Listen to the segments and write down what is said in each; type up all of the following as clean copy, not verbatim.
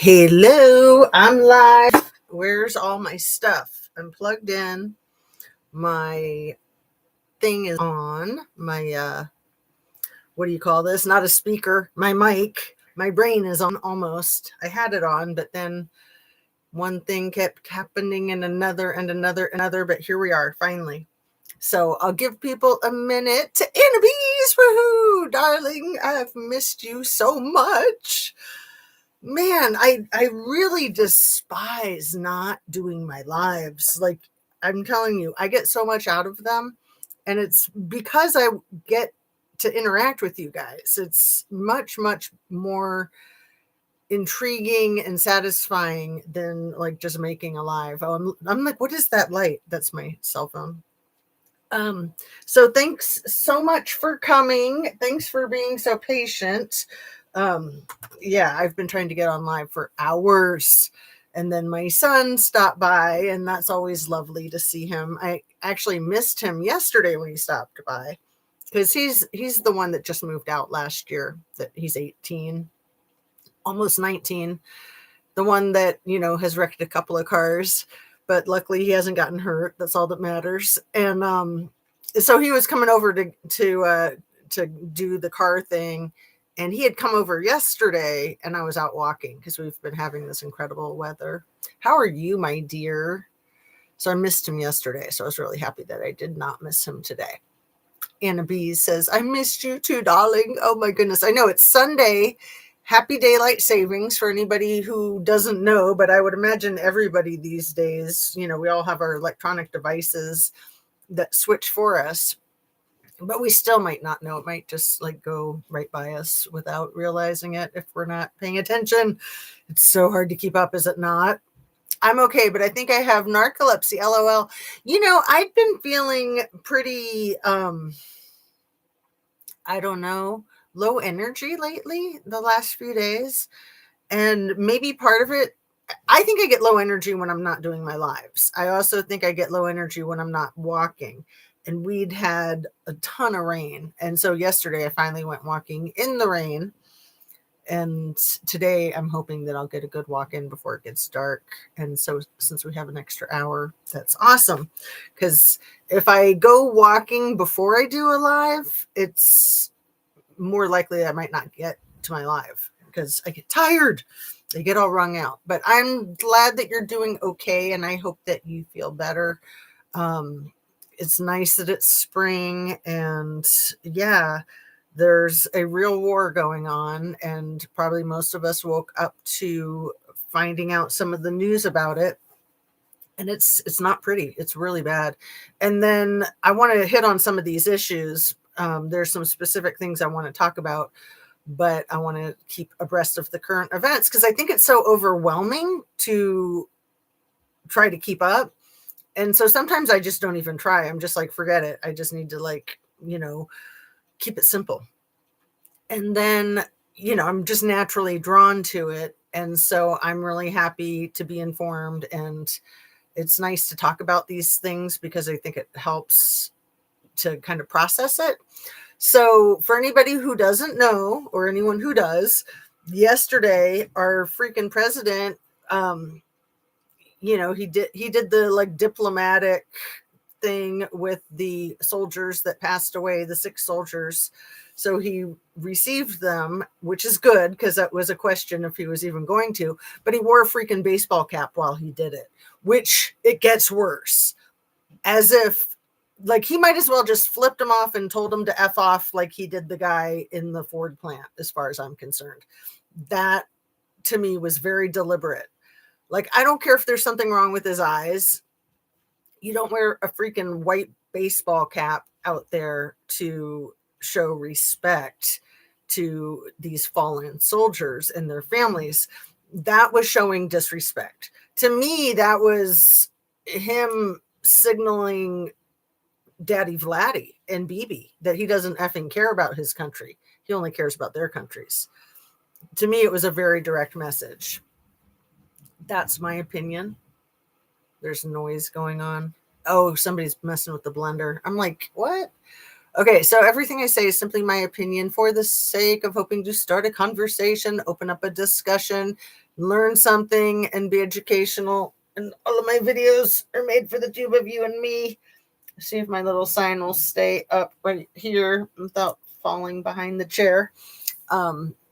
Hello, I'm live. Where's all my stuff? I'm plugged in. My thing is on. My what do you call this? Not a speaker. My mic. My brain is on almost. I had it on, but then one thing kept happening and another, but here we are finally. So I'll give people a minute to enemies. Woohoo, darling. I've missed you so much. Man, I really despise not doing my lives. Like, I'm telling you, I get so much out of them, and it's because I get to interact with you guys. It's much more intriguing and satisfying than like just making a live. I'm like, what is that light? That's my cell phone. So thanks so much for coming. Thanks for being so patient. Um, yeah, I've been trying to get on live for hours. And then my son stopped by, and that's always lovely to see him. I actually missed him yesterday when he stopped by because he's the one that just moved out last year. That he's 18, almost 19. The one that, has wrecked a couple of cars, but luckily he hasn't gotten hurt. That's all that matters. And so he was coming over to do the car thing, and he had come over yesterday, and I was out walking because we've been having this incredible weather. How are you, my dear? So I missed him yesterday, so I was really happy that I did not miss him today. Anna B says, I missed you too, darling. Oh my goodness. I know it's Sunday. Happy daylight savings for anybody who doesn't know, but I would imagine everybody these days, we all have our electronic devices that switch for us, but we still might not know. It might just like go right by us without realizing it if we're not paying attention. It's so hard to keep up, is it not? I'm okay, but I think I have narcolepsy. LOL. I've been feeling pretty, I don't know, low energy lately, the last few days. And maybe part of it, I think I get low energy when I'm not doing my lives. I also think I get low energy when I'm not walking. And we'd had a ton of rain. And so yesterday I finally went walking in the rain. And today I'm hoping that I'll get a good walk in before it gets dark. And so since we have an extra hour, that's awesome. Because if I go walking before I do a live, it's more likely I might not get to my live because I get tired. I get all wrung out. But I'm glad that you're doing okay, and I hope that you feel better. It's nice that it's spring, and yeah, there's a real war going on, and probably most of us woke up to finding out some of the news about it. And it's not pretty. It's really bad. And then I want to hit on some of these issues. There's some specific things I want to talk about, but I want to keep abreast of the current events because I think it's so overwhelming to try to keep up. And so sometimes I just don't even try. I'm just like, forget it. I just need to keep it simple. And then, I'm just naturally drawn to it. And so I'm really happy to be informed, and it's nice to talk about these things because I think it helps to kind of process it. So for anybody who doesn't know, or anyone who does, yesterday our freaking president, he did the like diplomatic thing with the soldiers that passed away, the 6 soldiers. So he received them, which is good because that was a question if he was even going to, but he wore a freaking baseball cap while he did it, which it gets worse. As if like he might as well just flipped him off and told him to F off like he did the guy in the Ford plant, as far as I'm concerned. That to me was very deliberate. Like, I don't care if there's something wrong with his eyes. You don't wear a freaking white baseball cap out there to show respect to these fallen soldiers and their families. That was showing disrespect. To me, that was him signaling Daddy Vladdy and Bibi that he doesn't effing care about his country. He only cares about their countries. To me, it was a very direct message. That's my opinion. There's noise going on. Oh, somebody's messing with the blender. I'm like, what? Okay, so everything I say is simply my opinion for the sake of hoping to start a conversation, open up a discussion, learn something, and be educational. And all of my videos are made for the tube of you and me. See if my little sign will stay up right here without falling behind the chair.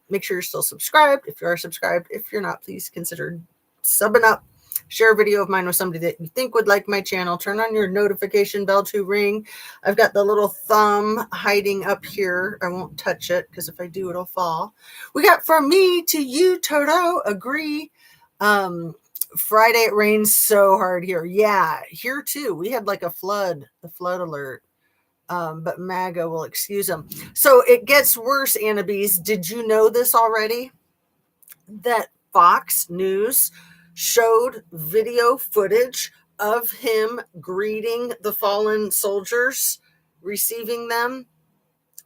Make sure you're still subscribed. If you are subscribed, if you're not, please consider subbing up. Share a video of mine with somebody that you think would like my channel. Turn on your notification bell to ring. I've got the little thumb hiding up here. I won't touch it because if I do, it'll fall. We got from me to you, Toto. Agree. Friday it rains so hard here. Yeah, here too. We had like a flood alert. But MAGA will excuse them. So it gets worse, Annabise. Did you know this already? That Fox News showed video footage of him greeting the fallen soldiers, receiving them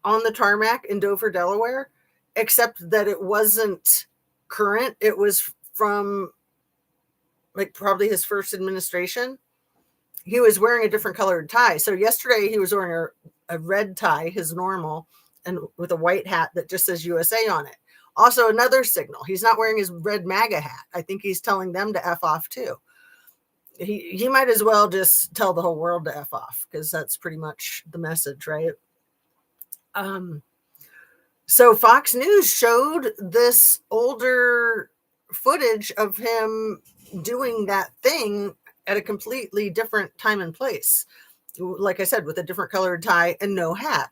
on the tarmac in Dover, Delaware, except that it wasn't current. It was from like probably his first administration. He was wearing a different colored tie. So yesterday he was wearing a red tie, his normal, and with a white hat that just says USA on it. Also, another signal. He's not wearing his red MAGA hat. I think he's telling them to F off too. He might as well just tell the whole world to F off because that's pretty much the message, right? So Fox News showed this older footage of him doing that thing at a completely different time and place. Like I said, with a different colored tie and no hat.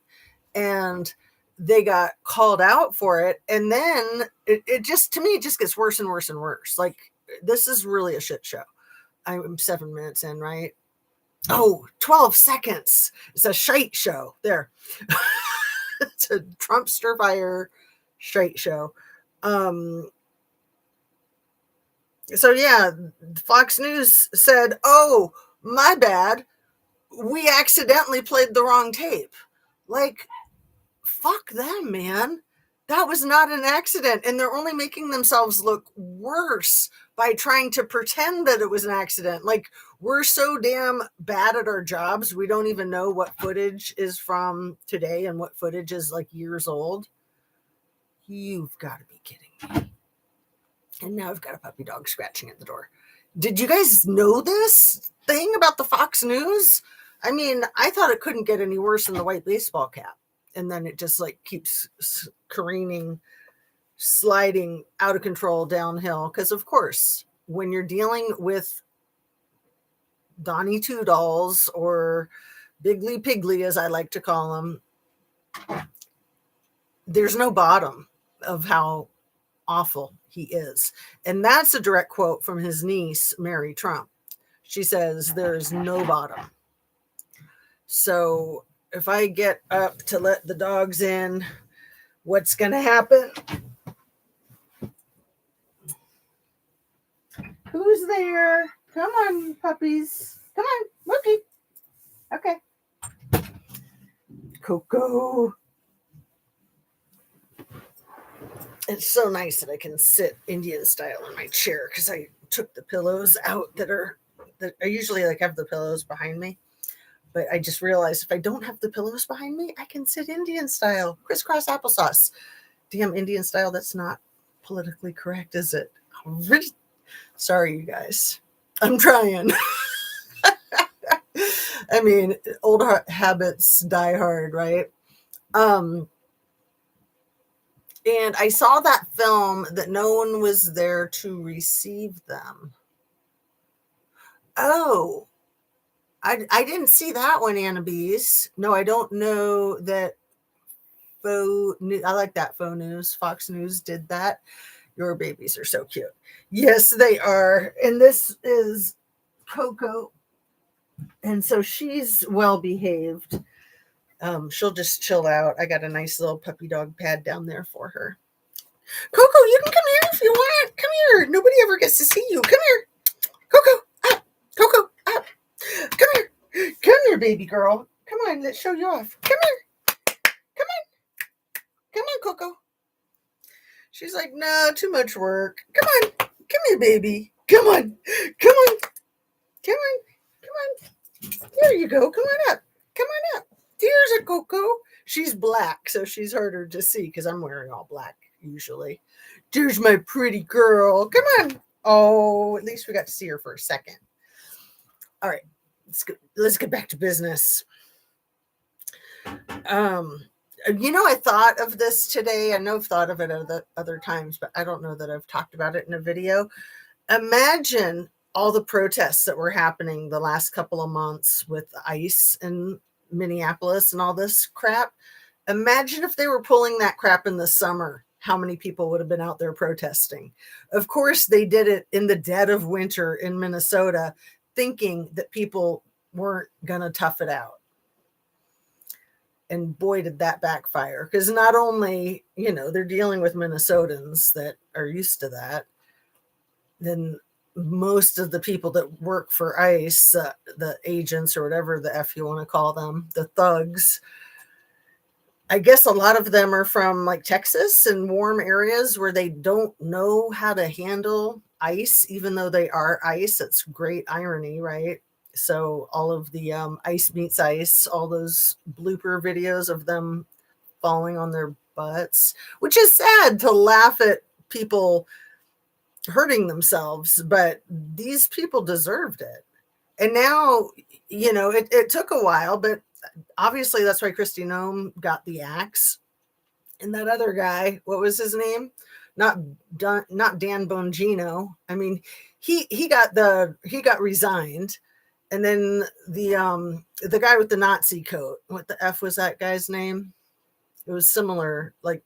And they got called out for it. And then it just, to me, it just gets worse and worse and worse. Like, this is really a shit show. I'm 7 minutes in, right? Oh, 12 seconds. It's a shite show. There. It's a Trumpster fire shite show. So yeah, Fox News said, oh, my bad. We accidentally played the wrong tape. Like, fuck them, man. That was not an accident. And they're only making themselves look worse by trying to pretend that it was an accident. Like, we're so damn bad at our jobs, we don't even know what footage is from today and what footage is like years old. You've got to be kidding me. And now I've got a puppy dog scratching at the door. Did you guys know this thing about the Fox News? I mean, I thought it couldn't get any worse than the white baseball cap. And then it just like keeps careening, sliding out of control downhill. Because of course, when you're dealing with Donnie Two Dolls or Bigly Piggly, as I like to call them, there's no bottom of how awful he is. And that's a direct quote from his niece, Mary Trump. She says, there's no bottom. So if I get up to let the dogs in, what's going to happen? Who's there? Come on, puppies. Come on, Mookie. Okay. Coco. It's so nice that I can sit Indian style in my chair because I took the pillows out that I usually like have the pillows behind me. But I just realized if I don't have the pillows behind me, I can sit Indian style, crisscross applesauce. Damn, Indian style, that's not politically correct, is it? Sorry, you guys. I'm trying. I mean, old habits die hard, right? And I saw that film that no one was there to receive them. Oh, I didn't see that one, Annabise. No, I don't know that faux news. I like that faux news. Fox News did that. Your babies are so cute. Yes, they are. And this is Coco. And so she's well behaved. She'll just chill out. I got a nice little puppy dog pad down there for her. Coco, you can come here if you want. Come here. Nobody ever gets to see you. Come here. Coco, up. Coco, up. Come here. Come here, baby girl. Come on, let's show you off. Come here. Come on. Come on, Coco. She's like, no, too much work. Come on. Come here, baby. Come on. Come on. Come on. Come on. There you go. Come on up. Come on up. There's a Coco. She's black, so she's harder to see because I'm wearing all black usually. There's my pretty girl. Come on. Oh, at least we got to see her for a second. All right, let's get back to business. Um, I thought of this today. I know I've thought of it other times, but I don't know that I've talked about it in a video. Imagine all the protests that were happening the last couple of months with ICE in Minneapolis and all this crap. Imagine if they were pulling that crap in the summer, how many people would have been out there protesting. Of course, they did it in the dead of winter in Minnesota, thinking that people weren't going to tough it out. And boy, did that backfire. Because not only, they're dealing with Minnesotans that are used to that, then most of the people that work for ICE, the agents or whatever the F you want to call them, the thugs, I guess a lot of them are from like Texas and warm areas where they don't know how to handle ICE, even though they are ICE. It's great irony, right? So all of the ICE meets ICE, all those blooper videos of them falling on their butts, which is sad to laugh at people hurting themselves, but these people deserved it. And now, it took a while, but obviously that's why Kristi Noem got the axe. And that other guy, what was his name? Not Dan Bongino. I mean, he got resigned. And then the guy with the Nazi coat, what the F was that guy's name? It was similar, like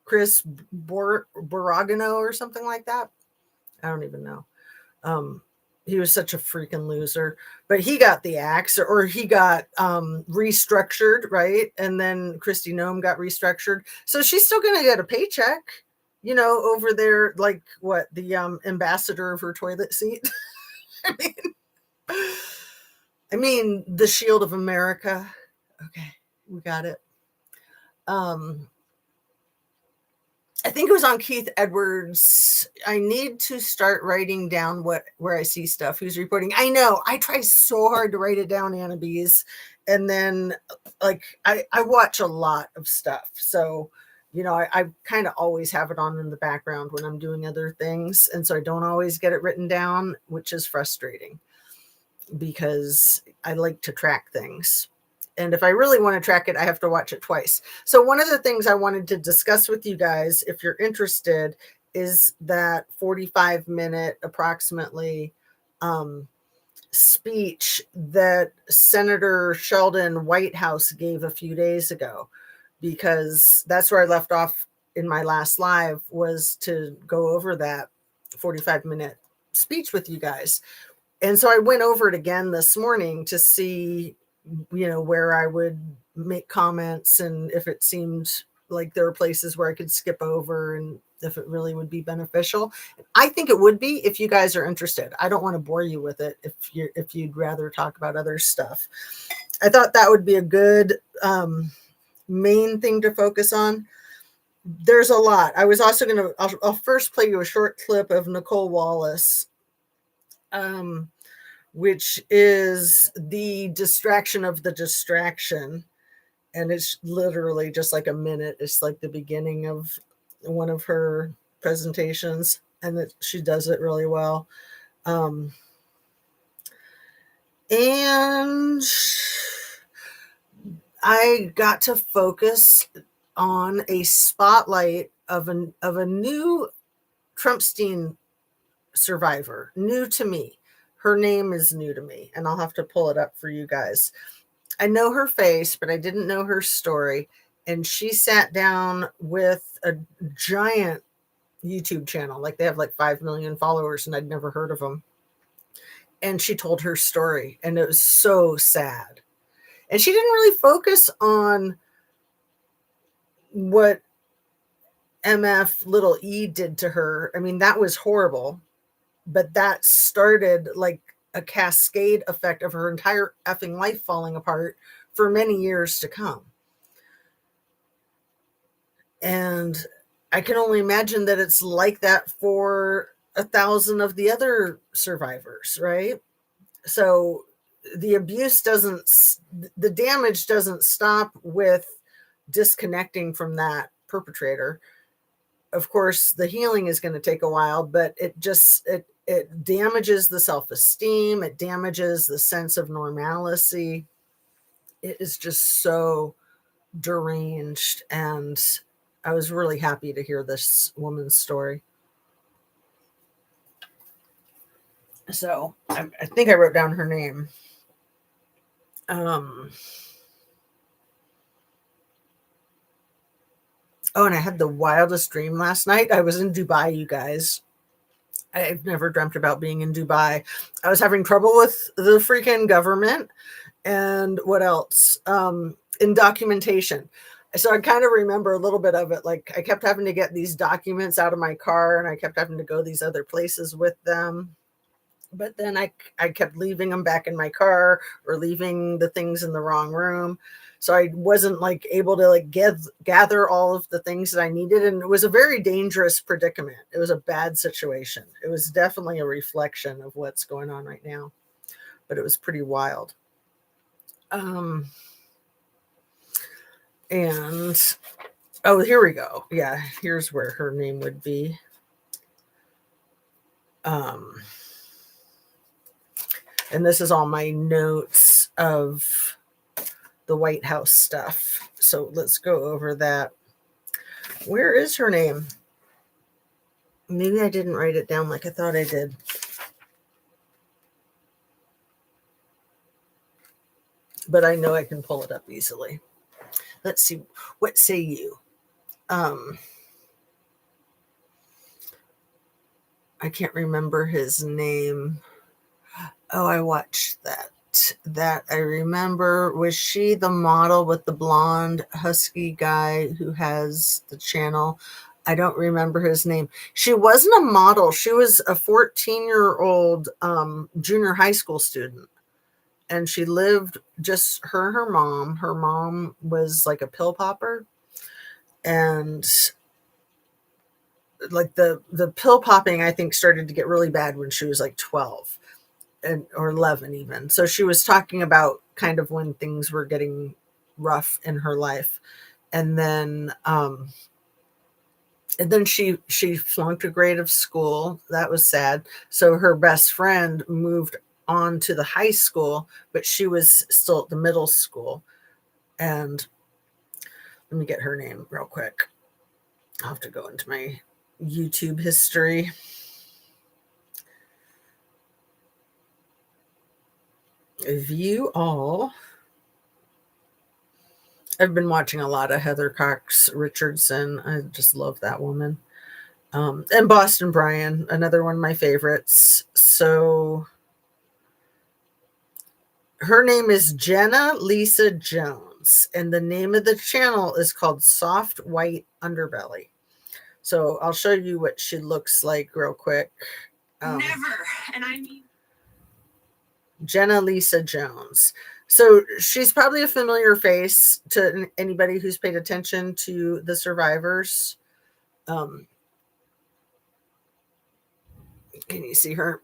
Chris Boragano or something like that. I don't even know. He was such a freaking loser, but he got the axe, or he got restructured, right? And then Kristi Noem got restructured. So she's still going to get a paycheck, over there, like what, the ambassador of her toilet seat. I mean, the shield of America. Okay, we got it. I think it was on Keith Edwards. I need to start writing down where I see stuff, who's reporting. I know I try so hard to write it down, Anna Bees. And then like I watch a lot of stuff. So, I kind of always have it on in the background when I'm doing other things. And so I don't always get it written down, which is frustrating because I like to track things. And if I really want to track it, I have to watch it twice. So one of the things I wanted to discuss with you guys, if you're interested, is that 45-minute approximately speech that Senator Sheldon Whitehouse gave a few days ago, because that's where I left off in my last live, was to go over that 45-minute speech with you guys. And so I went over it again this morning to see where I would make comments and if it seemed like there were places where I could skip over and if it really would be beneficial. I think it would be if you guys are interested. I don't want to bore you with it if you'd rather talk about other stuff. I thought that would be a good main thing to focus on. There's a lot. I was also I'll first play you a short clip of Nicole Wallace, which is the distraction of the distraction. And it's literally just like a minute. It's like the beginning of one of her presentations, and that she does it really well. And I got to focus on a spotlight of a new Trumpstein survivor, new to me. Her name is new to me, and I'll have to pull it up for you guys. I know her face, but I didn't know her story. And she sat down with a giant YouTube channel. Like they have like 5 million followers, and I'd never heard of them. And she told her story, and it was so sad. And she didn't really focus on what MF little E did to her. I mean, that was horrible. But that started like a cascade effect of her entire effing life falling apart for many years to come. And I can only imagine that it's like that for 1,000 of the other survivors, right? So the abuse the damage doesn't stop with disconnecting from that perpetrator. Of course, the healing is going to take a while, but it damages the self-esteem, it damages the sense of normalcy. It is just so deranged, and I was really happy to hear this woman's story. So I think I wrote down her name. Oh, and I had the wildest dream last night. I was in Dubai, you guys. I've never dreamt about being in Dubai. I was having trouble with the freaking government and what else? In documentation. So I kind of remember a little bit of it. Like I kept having to get these documents out of my car and I kept having to go these other places with them. But then I kept leaving them back in my car or leaving the things in the wrong room. So I wasn't like able to like gather all of the things that I needed. And it was a very dangerous predicament. It was a bad situation. It was definitely a reflection of what's going on right now, but it was pretty wild. And oh, here we go. Yeah, here's where her name would be. And this is all my notes of the White House stuff. So let's go over that. Where is her name? Maybe I didn't write it down like I thought I did. But I know I can pull it up easily. Let's see. What say you? I can't remember his name. Oh, I watched that. That I remember. Was she the model with the blonde husky guy who has the channel? I don't remember his name. She wasn't a model. She was a 14-year-old junior high school student. And she lived just her and her mom. Her mom was like a pill popper. And like the pill popping, I think, started to get really bad when she was like 12 or 11 even. So she was talking about kind of when things were getting rough in her life. And then she flunked a grade of school. That was sad. So her best friend moved on to the high school, but she was still at the middle school. And let me get her name real quick. I'll have to go into my YouTube history. View all. I've been watching a lot of Heather Cox Richardson. I just love that woman. And Boston Bryan, another one of my favorites. So her name is Jenna Lisa Jones, and the name of the channel is called Soft White Underbelly. So I'll show you what she looks like real quick. Never. And I mean Jenna Lisa Jones. So she's probably a familiar face to anybody who's paid attention to the survivors. Can you see her?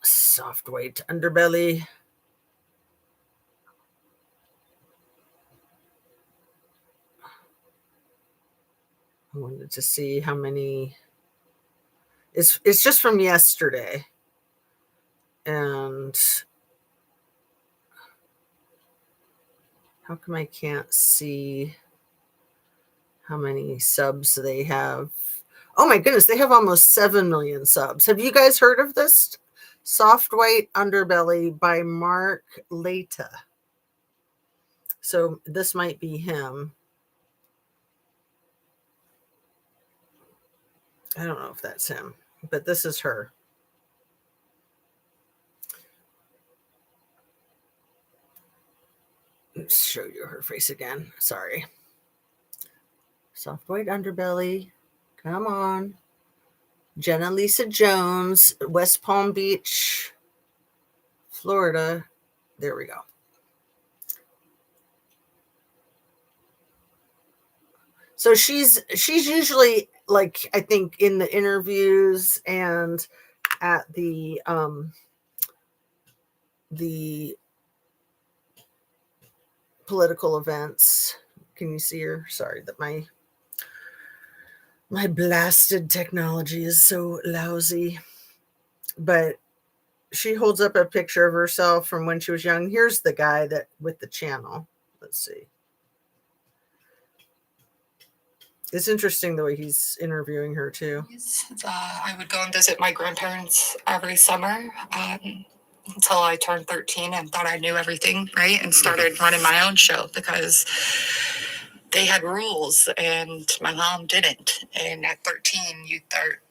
Soft white underbelly. I wanted to see how many. It's just from yesterday. And how come I can't see how many subs they have? Oh my goodness, they have almost 7 million subs. Have you guys heard of this? Soft White Underbelly by Mark Leta. So this might be him. I don't know if that's him, but this is her. Let's show you her face again. Sorry. Soft White Underbelly. Come on. Jenna Lisa Jones, West Palm Beach, Florida. There we go. So she's usually, like, I think in the interviews and at the the political events. Can you see her? Sorry that my blasted technology is so lousy. But she holds up a picture of herself from when she was young. Here's the guy that with the channel. Let's see. It's interesting the way he's interviewing her too. I would go and visit my grandparents every summer until I turned 13 and thought I knew everything, right? And started running my own show because they had rules and my mom didn't. And at 13, you start.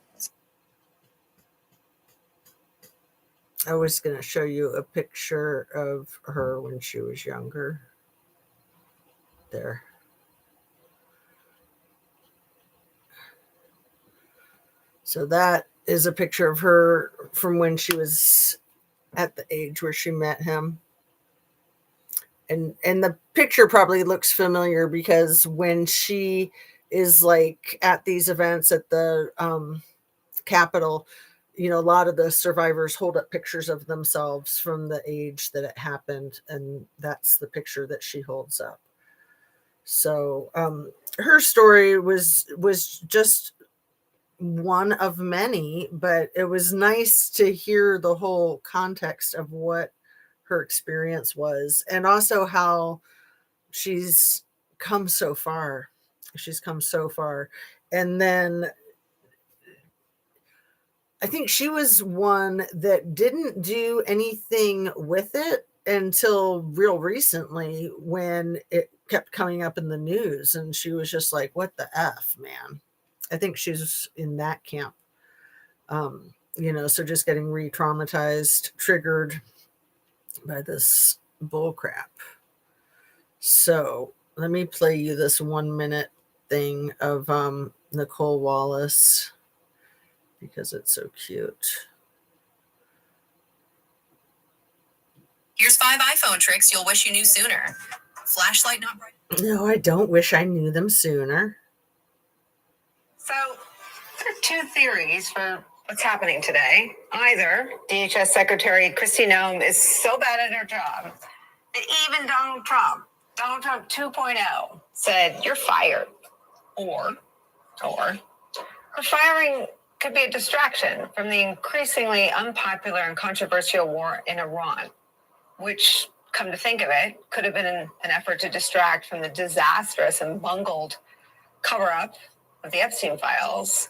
I was going to show you a picture of her when she was younger. There. So that is a picture of her from when she was at the age where she met him. And the picture probably looks familiar because when she is like at these events at the Capitol, you know, a lot of the survivors hold up pictures of themselves from the age that it happened, and that's the picture that she holds up. So her story was just one of many, but it was nice to hear the whole context of what her experience was, and also how she's come so far. She's come so far. And then I think she was one that didn't do anything with it until real recently when it kept coming up in the news. And she was just like, what the F, man? I think she's in that camp. You know, so just getting re traumatized, triggered by this bull crap. So let me play you this 1 minute thing of Nicole Wallace because it's so cute. Here's 5 iPhone tricks you'll wish you knew sooner. Flashlight not bright. No, I don't wish I knew them sooner. So there are 2 theories for what's happening today. Either DHS Secretary Kristi Noem is so bad at her job that even Donald Trump 2.0, said, you're fired. Or the firing could be a distraction from the increasingly unpopular and controversial war in Iran, which, come to think of it, could have been an effort to distract from the disastrous and bungled cover-up of the Epstein files.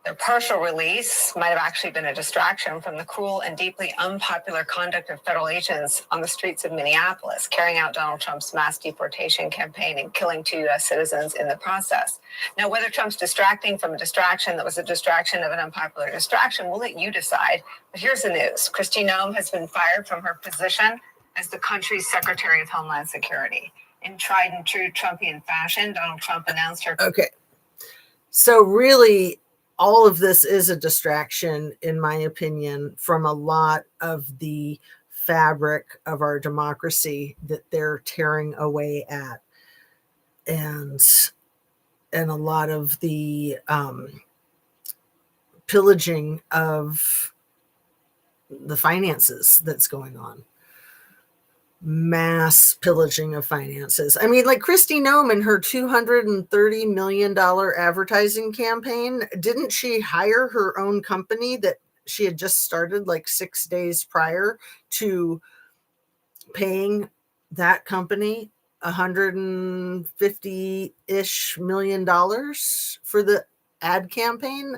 Their partial release might have actually been a distraction from the cruel and deeply unpopular conduct of federal agents on the streets of Minneapolis, carrying out Donald Trump's mass deportation campaign and killing 2 U.S. citizens in the process. Now, whether Trump's distracting from a distraction that was a distraction of an unpopular distraction, we'll let you decide. But here's the news. Kristi Noem has been fired from her position as the country's Secretary of Homeland Security. In tried and true Trumpian fashion, Donald Trump announced her... Okay. So really, all of this is a distraction, in my opinion, from a lot of the fabric of our democracy that they're tearing away at. And a lot of the pillaging of the finances that's going on. Mass pillaging of finances. I mean, like Kristi Noem and her $230 million advertising campaign, didn't she hire her own company that she had just started like 6 days prior to paying that company $150-ish million for the ad campaign?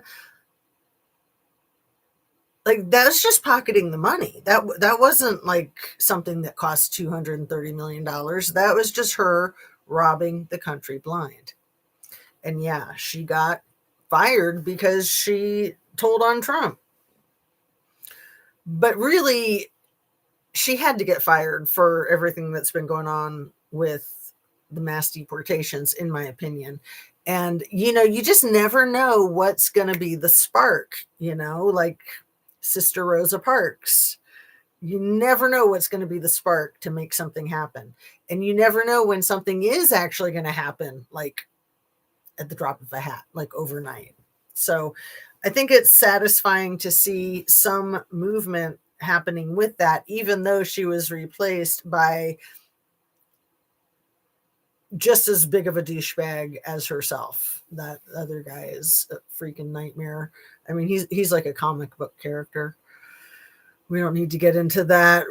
Like, that was just pocketing the money. That wasn't like something that cost $230 million. That was just her robbing the country blind. And yeah, she got fired because she told on Trump. But really, she had to get fired for everything that's been going on with the mass deportations, in my opinion. And, you know, you just never know what's going to be the spark, you know, like Sister Rosa Parks. You never know what's going to be the spark to make something happen. And you never know when something is actually going to happen, like at the drop of a hat, like overnight. So I think it's satisfying to see some movement happening with that, even though she was replaced by just as big of a douchebag as herself. That other guy is a freaking nightmare. I mean, he's like a comic book character. We don't need to get into that.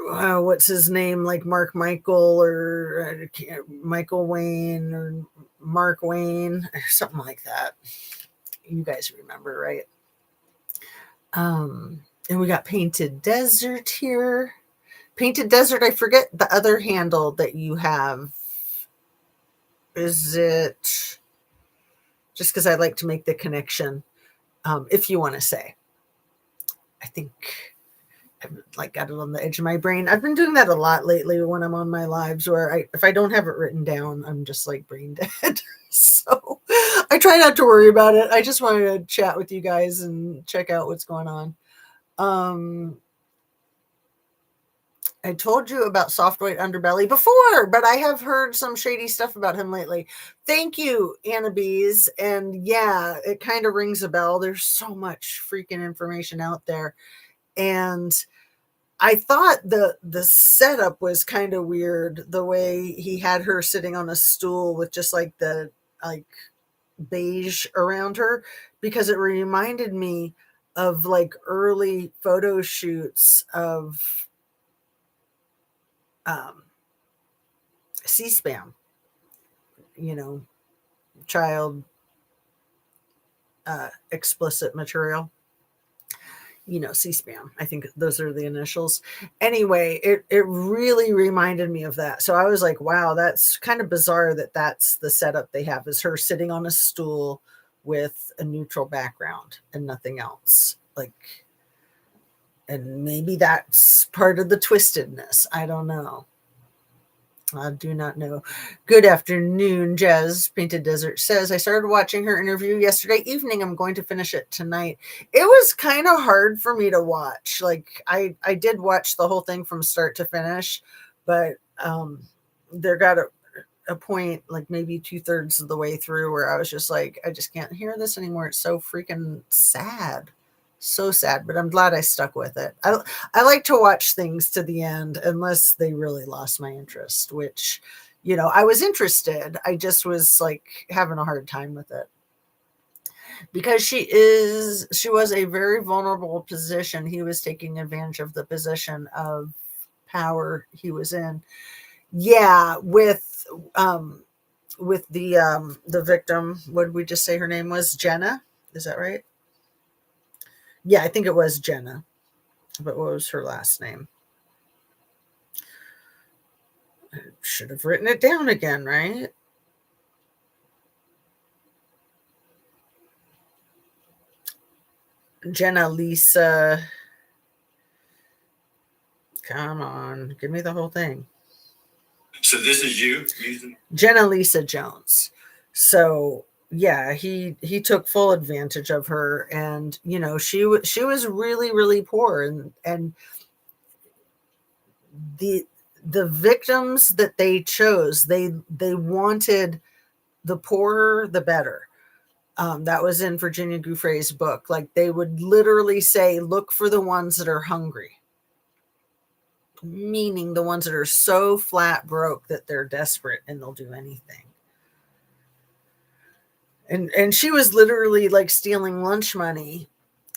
What's his name? Like Mark Michael or Michael Wayne or Mark Wayne, something like that. You guys remember, right? And we got Painted Desert here. Painted Desert, I forget the other handle that you have. Is it just because I like to make the connection? If you want to say, I think I've like got it on the edge of my brain. I've been doing that a lot lately when I'm on my lives where if I don't have it written down, I'm just like brain dead. So I try not to worry about it. I just wanted to chat with you guys and check out what's going on. I told you about Soft White Underbelly before, but I have heard some shady stuff about him lately. Thank you, Anna Bees. And yeah, it kind of rings a bell. There's so much freaking information out there. And I thought the setup was kind of weird, the way he had her sitting on a stool with just like the like beige around her, because it reminded me of like early photo shoots of C-SPAN, child explicit material. C-SPAN. I think those are the initials. Anyway, it really reminded me of that. So I was like, wow, that's kind of bizarre that that's the setup they have, is her sitting on a stool with a neutral background and nothing else. And maybe that's part of the twistedness. I don't know. I do not know. Good afternoon, Jez. Painted Desert says, I started watching her interview yesterday evening. I'm going to finish it tonight. It was kind of hard for me to watch. Like I did watch the whole thing from start to finish, but there got a point, like maybe 2/3 of the way through, where I was just like, I just can't hear this anymore. It's so freaking sad. So sad, but I'm glad I stuck with it. I like to watch things to the end unless they really lost my interest, which, I was interested. I just was like having a hard time with it. Because she was a very vulnerable position. He was taking advantage of the position of power he was in. Yeah, with the victim, what did we just say her name was? Jenna? Is that right? Yeah, I think it was Jenna. But what was her last name? I should have written it down again, right? Jenna Lisa. Come on, give me the whole thing. So this is you using Jenna Lisa Jones. So yeah, he took full advantage of her, and she was really, really poor, and the victims that they chose, they wanted the poorer the better. That was in Virginia Giuffre's book. Like they would literally say, look for the ones that are hungry, meaning the ones that are so flat broke that they're desperate and they'll do anything. And she was literally like stealing lunch money.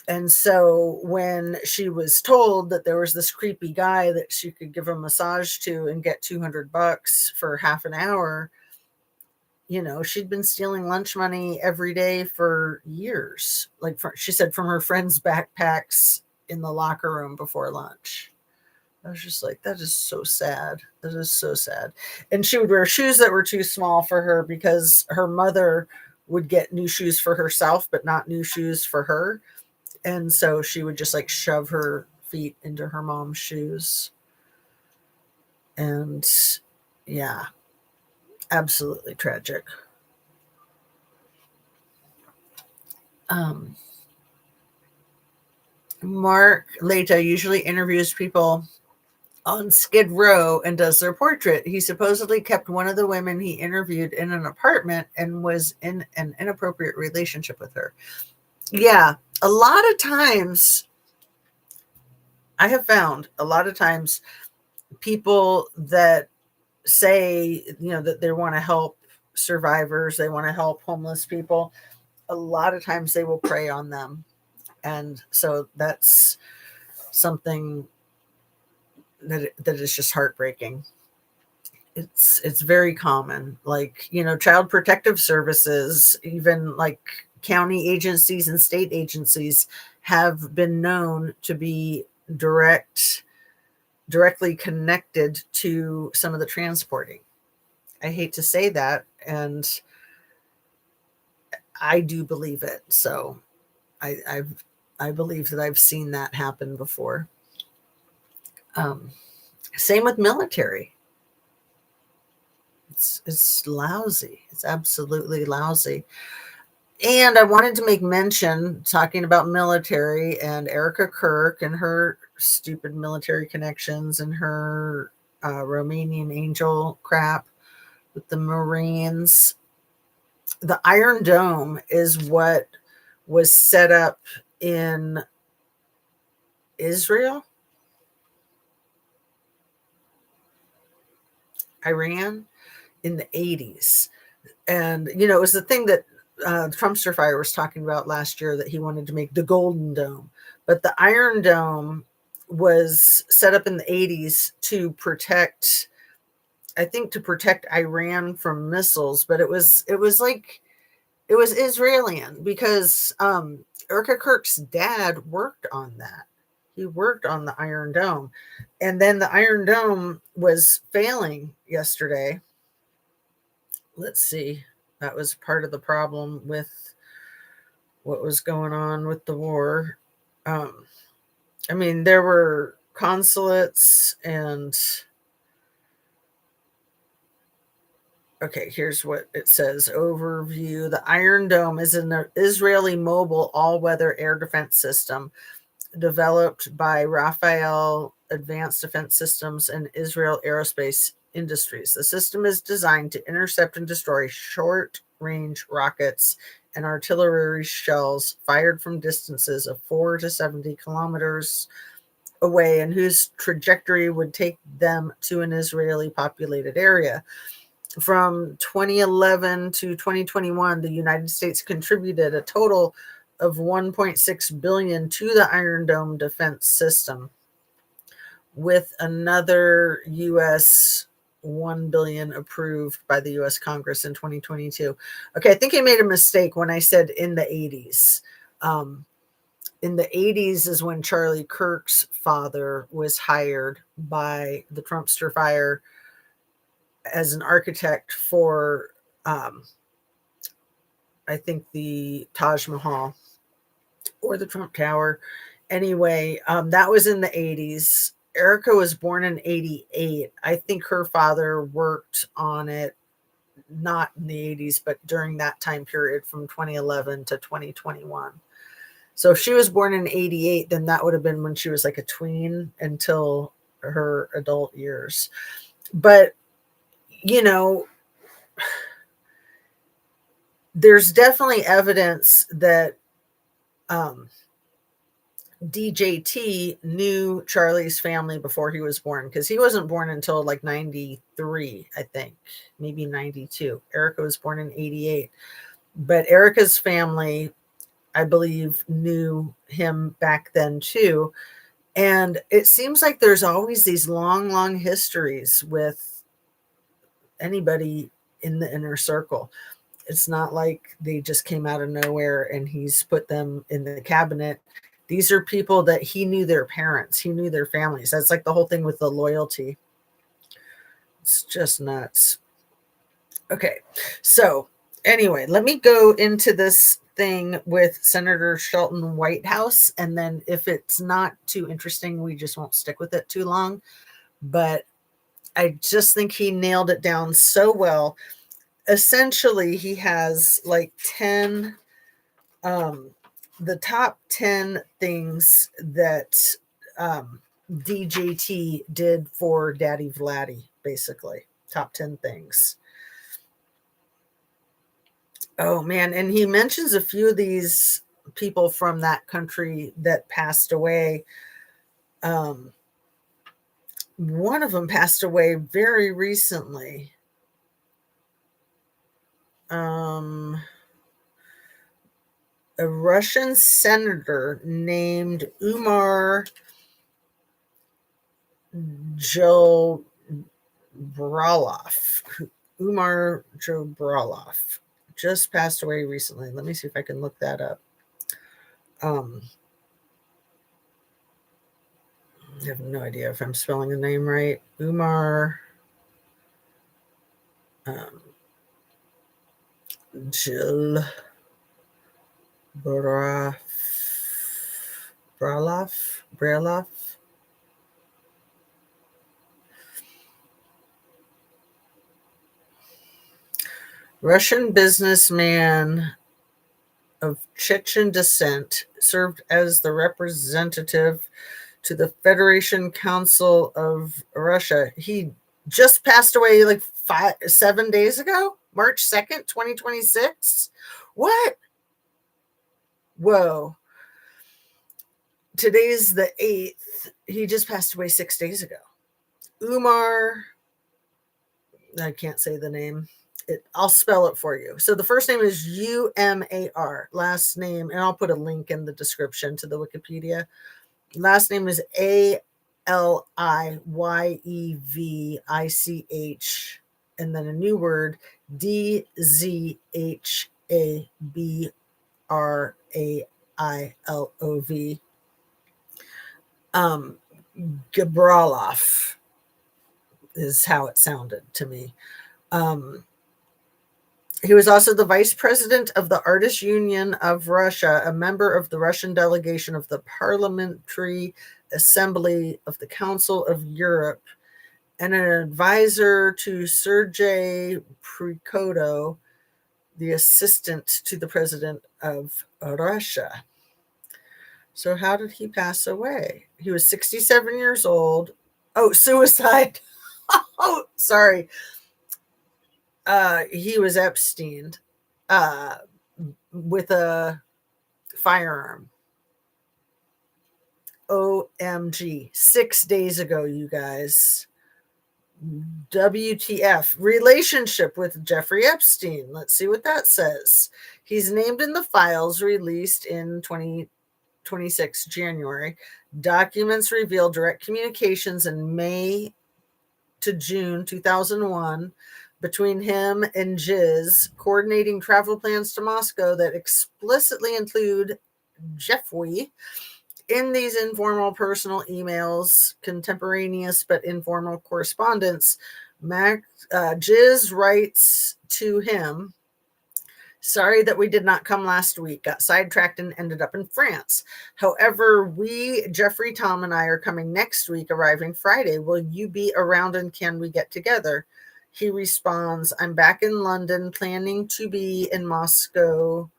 And so when she was told that there was this creepy guy that she could give a massage to and get $200 for half an hour, she'd been stealing lunch money every day for years. Like she said, from her friends' backpacks in the locker room before lunch. I was just like, that is so sad. That is so sad. And she would wear shoes that were too small for her because her mother would get new shoes for herself, but not new shoes for her. And so she would just like shove her feet into her mom's shoes. And yeah, absolutely tragic. Mark Leta usually interviews people on Skid Row and does their portrait. He supposedly kept one of the women he interviewed in an apartment and was in an inappropriate relationship with her. Yeah, a lot of times I have found a lot of times people that say, that they want to help survivors, they want to help homeless people, a lot of times they will prey on them. And so that's something that is just heartbreaking. It's very common. Like, child protective services, even like county agencies and state agencies have been known to be directly connected to some of the transporting. I hate to say that, and I do believe it. So I believe that I've seen that happen before. Same with military. It's lousy. It's absolutely lousy. And I wanted to make mention, talking about military and Erica Kirk and her stupid military connections and her Romanian angel crap with the Marines. The Iron Dome is what was set up in Israel, Iran, in the 80s. And, it was the thing that Trumpster Fire was talking about last year, that he wanted to make the Golden Dome. But the Iron Dome was set up in the 80s to protect, I think, to protect Iran from missiles. But it was Israeli, because Erica Kirk's dad worked on that. He worked on the Iron Dome. And then the Iron Dome was failing yesterday. Let's see. That was part of the problem with what was going on with the war. There were consulates and... Okay, here's what it says. Overview. The Iron Dome is an Israeli mobile all-weather air defense system developed by Rafael Advanced Defense Systems and Israel Aerospace Industries. The system is designed to intercept and destroy short-range rockets and artillery shells fired from distances of 4 to 70 kilometers away, and whose trajectory would take them to an Israeli populated area. From 2011 to 2021, the United States contributed a total of $1.6 billion to the Iron Dome defense system, with another US $1 billion approved by the US Congress in 2022. Okay, I think I made a mistake when I said in the 80s. In the 80s is when Charlie Kirk's father was hired by the Trumpster Fire as an architect for, I think, the Taj Mahal or the Trump Tower. Anyway, that was in the 80s. Erica was born in 88. I think her father worked on it, not in the 80s, but during that time period from 2011 to 2021. So if she was born in 88, then that would have been when she was like a tween until her adult years. But, there's definitely evidence that DJT knew Charlie's family before he was born, because he wasn't born until like 93, I think, maybe 92. Erica was born in 88. But Erica's family, I believe, knew him back then too. And it seems like there's always these long, long histories with anybody in the inner circle. It's not like they just came out of nowhere and he's put them in the cabinet. These are people that he knew their parents. He knew their families. That's like the whole thing with the loyalty. It's just nuts. Okay. So anyway, let me go into this thing with Senator Shelton Whitehouse. And then if it's not too interesting, we just won't stick with it too long. But I just think he nailed it down so well. Essentially, he has like 10, the top 10 things that DJT did for Daddy Vladdy, basically. Top 10 things. Oh, man. And he mentions a few of these people from that country that passed away. One of them passed away very recently. A Russian senator named Umar Jobralov. Umar Jobralov just passed away recently. Let me see if I can look that up. I have no idea if I'm spelling the name right. Umar Jill Bralov. Russian businessman of Chechen descent, served as the representative to the Federation Council of Russia. He just passed away like 7 days ago, March 2nd, 2026. What? Whoa. Today's the 8th. He just passed away 6 days ago. Umar, I can't say the name. I'll spell it for you. So the first name is Umar. Last name, and I'll put a link in the description to the Wikipedia. Last name is Aliyevich, and then a new word, Dzhabrilov. Gabralov is how it sounded to me. He was also the vice president of the Artists Union of Russia, a member of the Russian delegation of the Parliamentary Assembly of the Council of Europe, and an advisor to Sergei Prikoto, the assistant to the president of Russia. So how did he pass away? He was 67 years old. Oh, suicide. Oh, sorry. He was Epstein with a firearm. OMG. 6 days ago, you guys. WTF. Relationship with Jeffrey Epstein. Let's see what that says. He's named in the files released in 2026 January. Documents reveal direct communications in May to June 2001 between him and Jiz, coordinating travel plans to Moscow that explicitly include Jeffrey. In these informal personal emails, contemporaneous but informal correspondence, Jiz writes to him, "Sorry that we did not come last week. Got sidetracked and ended up in France. However, Jeffrey, Tom, and I are coming next week, arriving Friday. Will you be around and can we get together?" He responds, "I'm back in London, planning to be in Moscow.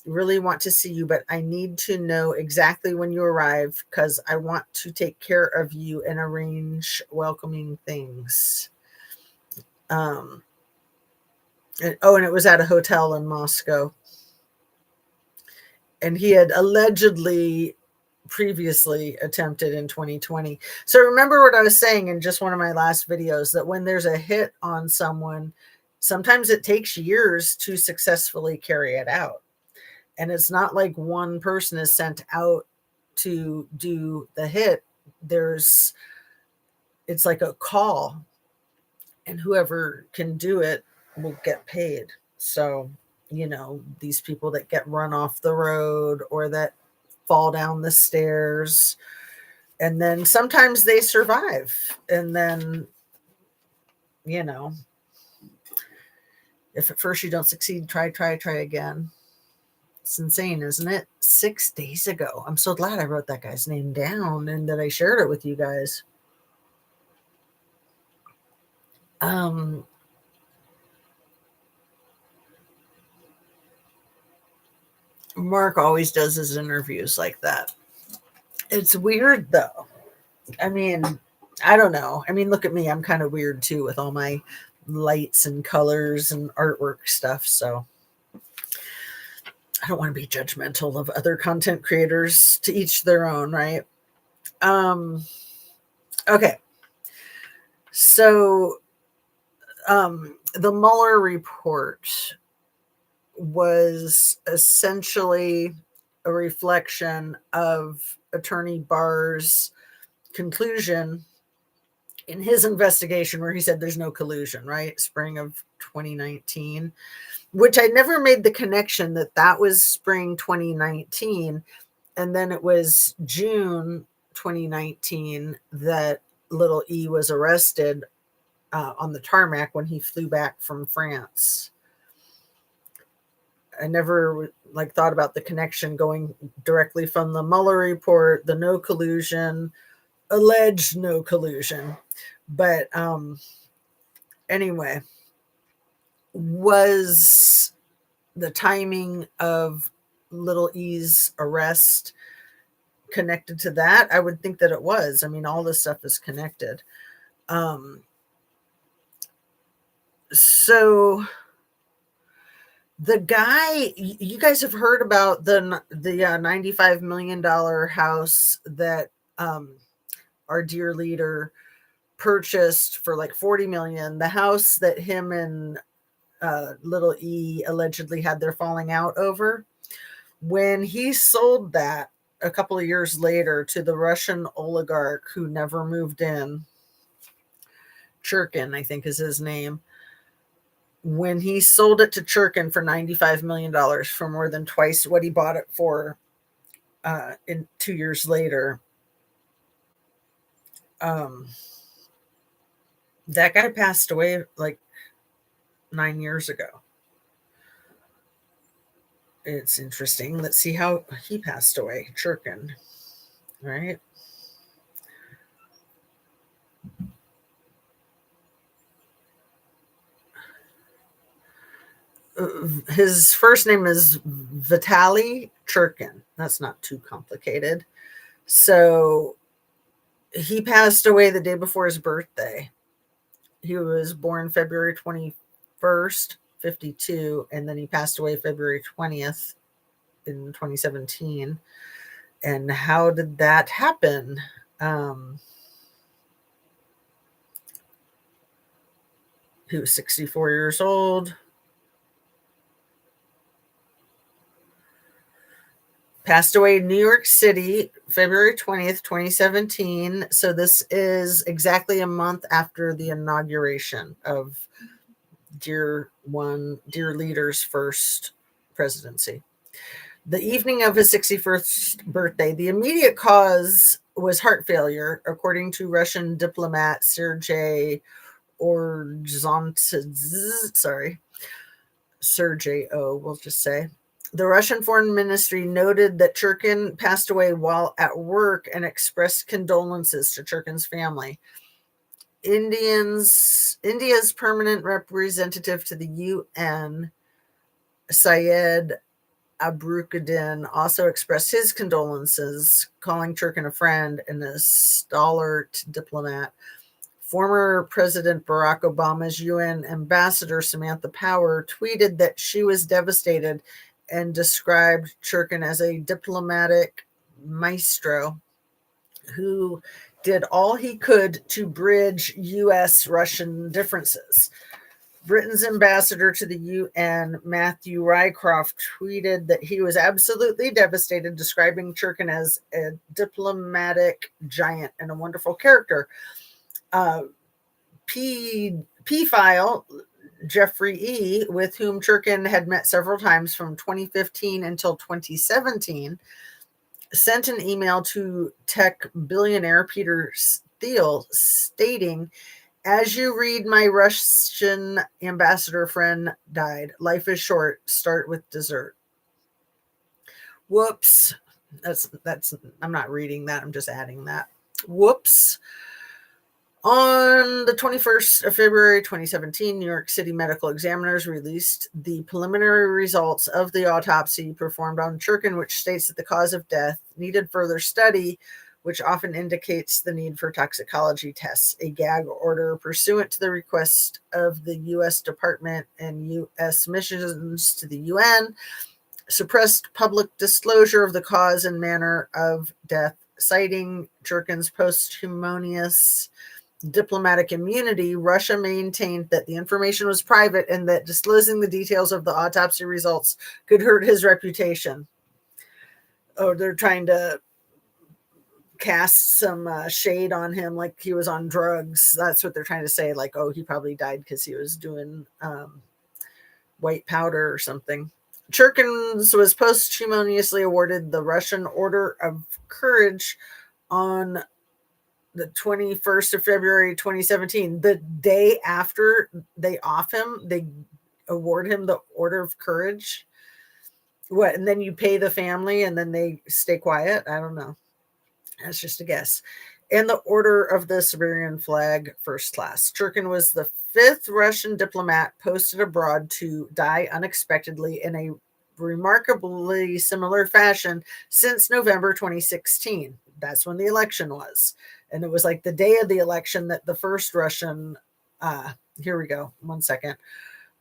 Really want to see you, but I need to know exactly when you arrive because I want to take care of you and arrange welcoming things." And it was at a hotel in Moscow. And he had allegedly previously attempted in 2020. So remember what I was saying in just one of my last videos, that when there's a hit on someone, sometimes it takes years to successfully carry it out. And it's not like one person is sent out to do the hit. It's like a call, and whoever can do it will get paid. So, these people that get run off the road or that fall down the stairs, and then sometimes they survive. And then, if at first you don't succeed, try again. It's insane, isn't it? 6 days ago. I'm so glad I wrote that guy's name down and that I shared it with you guys. Mark always does his interviews like that. It's weird, though. I mean, I don't know. I mean, look at me. I'm kind of weird, too, with all my lights and colors and artwork stuff. So I don't want to be judgmental of other content creators. To each their own, right? Okay. So the Mueller report was essentially a reflection of Attorney Barr's conclusion in his investigation, where he said there's no collusion, right? Spring of 2019, which I never made the connection that that was spring 2019. And then it was June 2019 that little E was arrested on the tarmac when he flew back from France. I never thought about the connection going directly from the Mueller report, the no collusion, alleged no collusion. But anyway, was the timing of little E's arrest connected to that? I would think that it was. I mean, all this stuff is connected. So the guy, you guys have heard about the $95 million house that our dear leader purchased for like 40 million, the house that him and little E allegedly had their falling out over. When he sold that a couple of years later to the Russian oligarch who never moved in, Churkin, I think is his name. When he sold it to Churkin for $95 million, for more than twice what he bought it for in 2 years later, that guy passed away like 9 years ago. It's interesting. Let's see how he passed away. Churkin, right? His first name is Vitaly Churkin. That's not too complicated. So he passed away the day before his birthday. He was born February 21st, 52, and then he passed away February 20th in 2017. And how did that happen? He was 64 years old. Passed away in New York City, February 20th, 2017. So this is exactly a month after the inauguration of dear leader's first presidency. The evening of his 61st birthday, the immediate cause was heart failure, according to Russian diplomat Sergei Sergei O, we'll just say. The Russian Foreign Ministry noted that Churkin passed away while at work and expressed condolences to Churkin's family. India's permanent representative to the UN, Syed Abrukuddin, also expressed his condolences, calling Churkin a friend and a stalwart diplomat. Former President Barack Obama's UN ambassador, Samantha Power, tweeted that she was devastated and described Churkin as a diplomatic maestro who did all he could to bridge U.S.-Russian differences. Britain's ambassador to the UN, Matthew Rycroft, tweeted that he was absolutely devastated, describing Churkin as a diplomatic giant and a wonderful character. P-File, Jeffrey E., with whom Churkin had met several times from 2015 until 2017, sent an email to tech billionaire Peter Thiel stating, "As you read, my Russian ambassador friend died. Life is short. Start with dessert." Whoops. That's I'm not reading that. I'm just adding that. Whoops. On the 21st of February 2017, New York City medical examiners released the preliminary results of the autopsy performed on Churkin, which states that the cause of death needed further study, which often indicates the need for toxicology tests. A gag order pursuant to the request of the U.S. Department and U.S. missions to the UN suppressed public disclosure of the cause and manner of death citing Jerkin's posthumous diplomatic immunity, Russia maintained that the information was private and that disclosing the details of the autopsy results could hurt his reputation. Oh, they're trying to cast some shade on him, like he was on drugs. That's what they're trying to say. Like, oh, he probably died because he was doing white powder or something. Churkins was posthumously awarded the Russian Order of Courage on the 21st of February 2017. The day after they off him, they award him the Order of Courage. What? And then you pay the family and then they stay quiet? I don't know. That's just a guess. And the Order of the Siberian Flag, first class. Churkin was the 5th Russian diplomat posted abroad to die unexpectedly in a remarkably similar fashion since November 2016. That's when the election was. And it was like the day of the election that the first Russian, here we go, 1 second.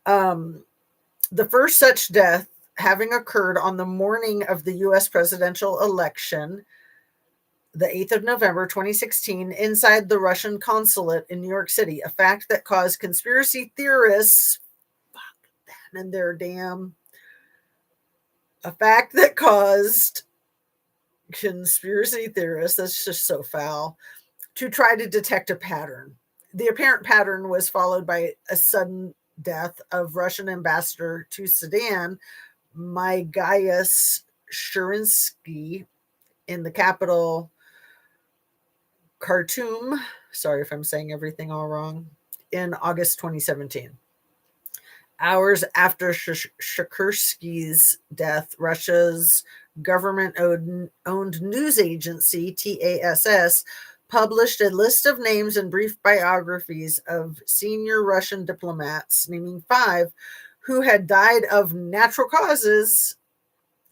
The first such death having occurred on the morning of the U.S. presidential election, the 8th of November 2016, inside the Russian consulate in New York City, a fact that caused conspiracy theorists, a fact that caused conspiracy theorists, that's just so foul, to try to detect a pattern. The apparent pattern was followed by a sudden death of Russian ambassador to Sudan, Mygaius Shurinsky, in the capital Khartoum, sorry if I'm saying everything all wrong, in August 2017. Hours after Shakursky's death, Russia's government-owned news agency, TASS, published a list of names and brief biographies of senior Russian diplomats, naming 5 who had died of natural causes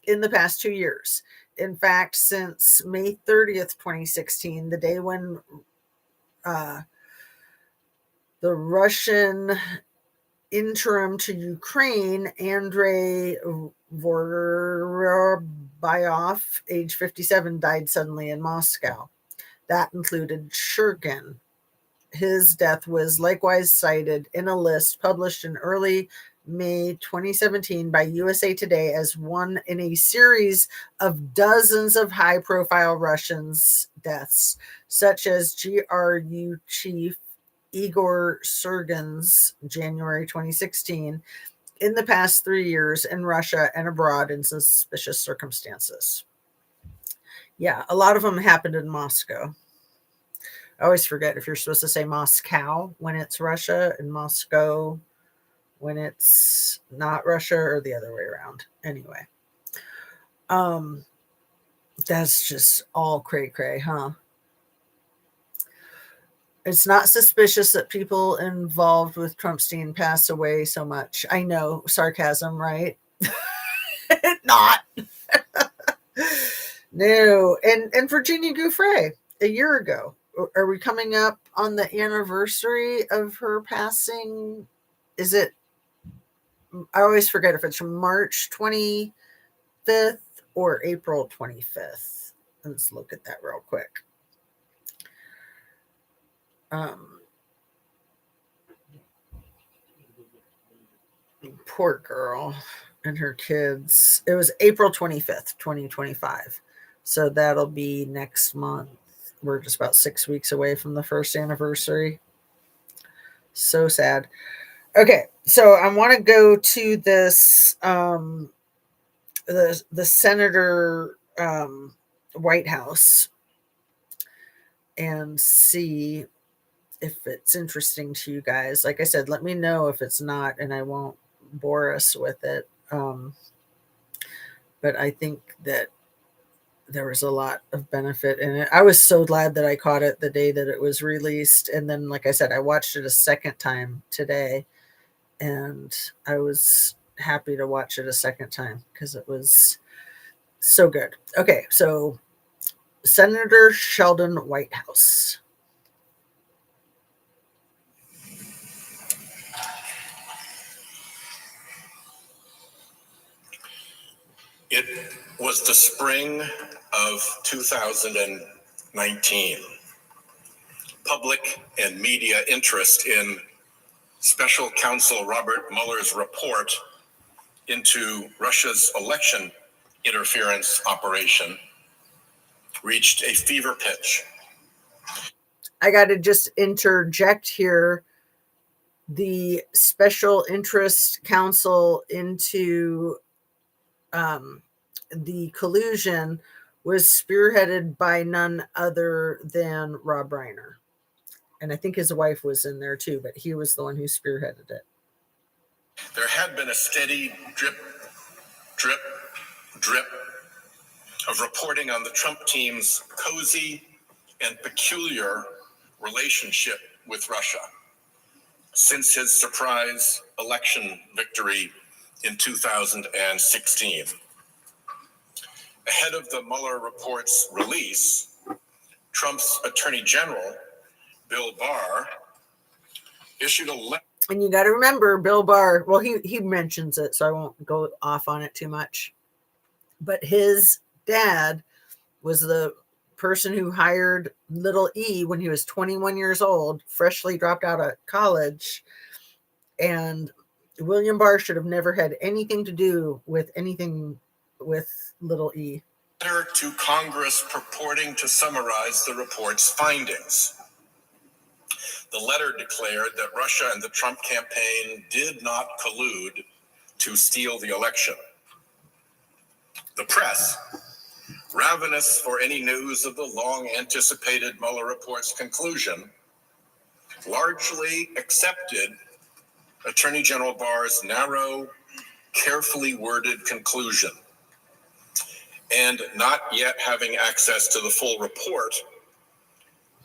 in the past 2 years. In fact, since May 30th, 2016, the day when the Russian interim to Ukraine, Andrei Vorobyov, age 57, died suddenly in Moscow. That included Churkin. His death was likewise cited in a list published in early May 2017 by USA Today as one in a series of dozens of high-profile Russians' deaths, such as GRU chief Igor Sergin's January 2016, in the past 3 years in Russia and abroad in suspicious circumstances. Yeah, a lot of them happened in Moscow. I always forget if you're supposed to say Moscow when it's Russia and Moscow when it's not Russia, or the other way around. Anyway, that's just all cray-cray, huh? It's not suspicious that people involved with Trumpstein pass away so much. I know, sarcasm, right? Not. No. And Virginia Giuffre, a year ago. Are we coming up on the anniversary of her passing? Is it, I always forget if it's March 25th or April 25th. Let's look at that real quick. Poor girl and her kids. It was April 25th, 2025. So that'll be next month. We're just about 6 weeks away from the first anniversary. So sad. Okay, so I want to go to this the senator White House and see if it's interesting to you guys. Like I said, let me know if it's not, and I won't bore us with it. But I think that there was a lot of benefit in it. I was so glad that I caught it the day that it was released. And then, like I said, I watched it a second time today, and I was happy to watch it a second time because it was so good. Okay, so Senator Sheldon Whitehouse. It was the spring of 2015. 19. Public and media interest in Special Counsel Robert Mueller's report into Russia's election interference operation reached a fever pitch. I got to just interject here. The Special Interest Counsel into the collusion was spearheaded by none other than Rob Reiner. And I think his wife was in there too, but he was the one who spearheaded it. There had been a steady drip, drip, drip of reporting on the Trump team's cozy and peculiar relationship with Russia since his surprise election victory in 2016. Ahead of the Mueller report's release, Trump's Attorney General, Bill Barr, issued a letter. And you got to remember, Bill Barr, well, he mentions it, so I won't go off on it too much. But his dad was the person who hired little E when he was 21 years old, freshly dropped out of college. And William Barr should have never had anything to do with anything with little E. Letter to Congress purporting to summarize the report's findings. The letter declared that Russia and the Trump campaign did not collude to steal the election. The press, ravenous for any news of the long-anticipated Mueller report's conclusion, largely accepted Attorney General Barr's narrow, carefully worded conclusion. And not yet having access to the full report,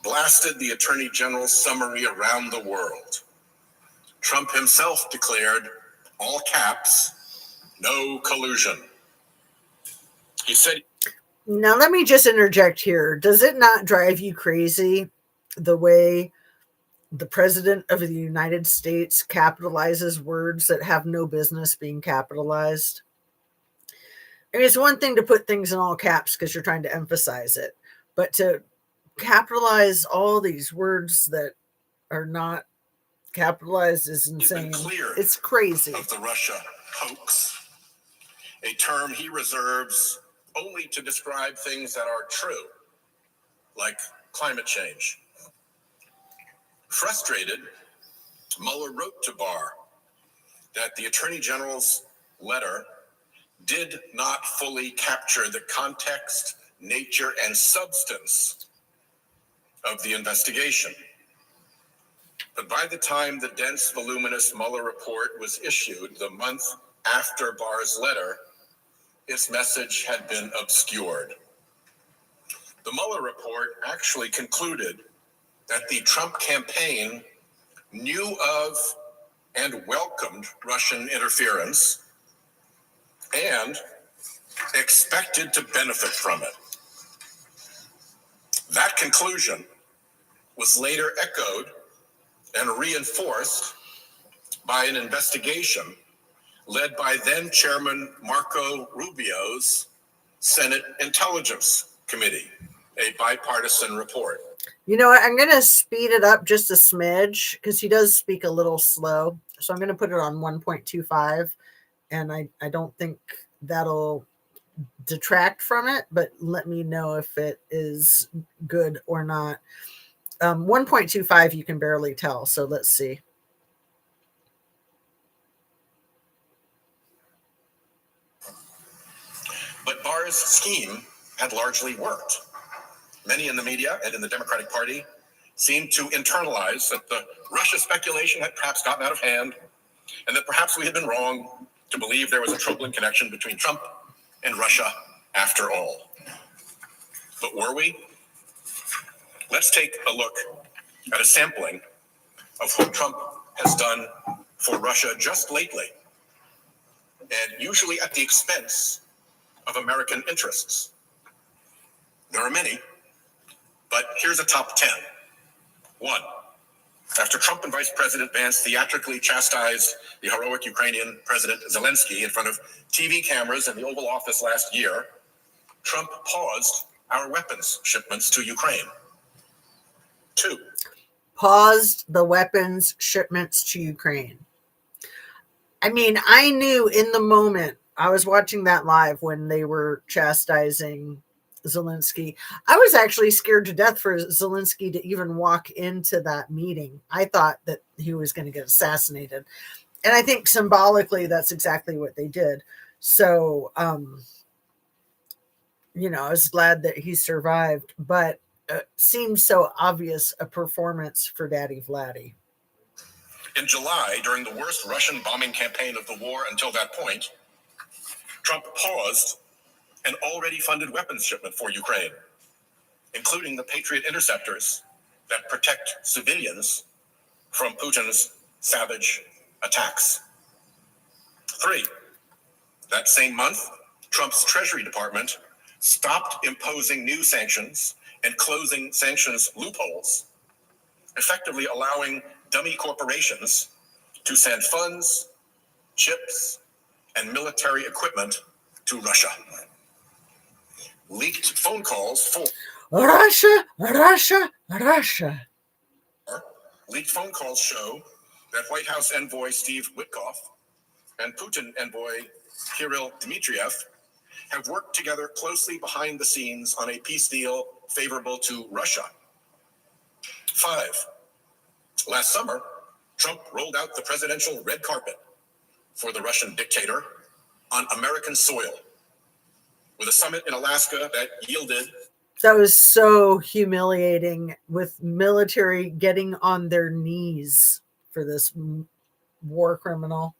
blasted the Attorney General's summary around the world. Trump himself declared, all caps, no collusion. He said, now let me just interject here. Does it not drive you crazy the way the President of the United States capitalizes words that have no business being capitalized? I mean, it's one thing to put things in all caps because you're trying to emphasize it, but to capitalize all these words that are not capitalized is insane. It's crazy. Of the Russia hoax, a term he reserves only to describe things that are true, like climate change. Frustrated, Mueller wrote to Barr that the Attorney General's letter did not fully capture the context, nature, and substance of the investigation. But by the time the dense, voluminous Mueller report was issued the month after Barr's letter, its message had been obscured. The Mueller report actually concluded that the Trump campaign knew of and welcomed Russian interference and expected to benefit from it. That conclusion was later echoed and reinforced by an investigation led by then Chairman Marco Rubio's Senate Intelligence Committee, a bipartisan report. You know what? I'm going to speed it up just a smidge because he does speak a little slow. So I'm going to put it on 1.25. And I don't think that'll detract from it, but let me know if it is good or not. 1.25, you can barely tell. So let's see. But Barr's scheme had largely worked. Many in the media and in the Democratic Party seemed to internalize that the Russia speculation had perhaps gotten out of hand and that perhaps we had been wrong to believe there was a troubling connection between Trump and Russia after all. But were we? Let's take a look at a sampling of what Trump has done for Russia just lately, and usually at the expense of American interests. There are many, but here's a top 10. 1. After Trump and Vice President Vance theatrically chastised the heroic Ukrainian President Zelensky in front of TV cameras in the Oval Office last year, Trump paused our weapons shipments to Ukraine. 2. Paused the weapons shipments to Ukraine. I mean, I knew in the moment, I was watching that live when they were chastising Zelensky. I was actually scared to death for Zelensky to even walk into that meeting. I thought that he was going to get assassinated. And I think symbolically, that's exactly what they did. So, you know, I was glad that he survived, but seems so obvious a performance for Daddy Vladdy. In July, during the worst Russian bombing campaign of the war until that point, Trump paused an already funded weapons shipment for Ukraine, including the Patriot interceptors that protect civilians from Putin's savage attacks. 3. That same month, Trump's Treasury Department stopped imposing new sanctions and closing sanctions loopholes, effectively allowing dummy corporations to send funds, chips, and military equipment to Russia. Leaked phone calls for Russia. Leaked phone calls show that White House envoy Steve Witkoff and Putin envoy Kirill Dmitriev have worked together closely behind the scenes on a peace deal favorable to Russia. 5. Last summer, Trump rolled out the presidential red carpet for the Russian dictator on American soil, with a summit in Alaska that yielded. That was so humiliating, with military getting on their knees for this war criminal.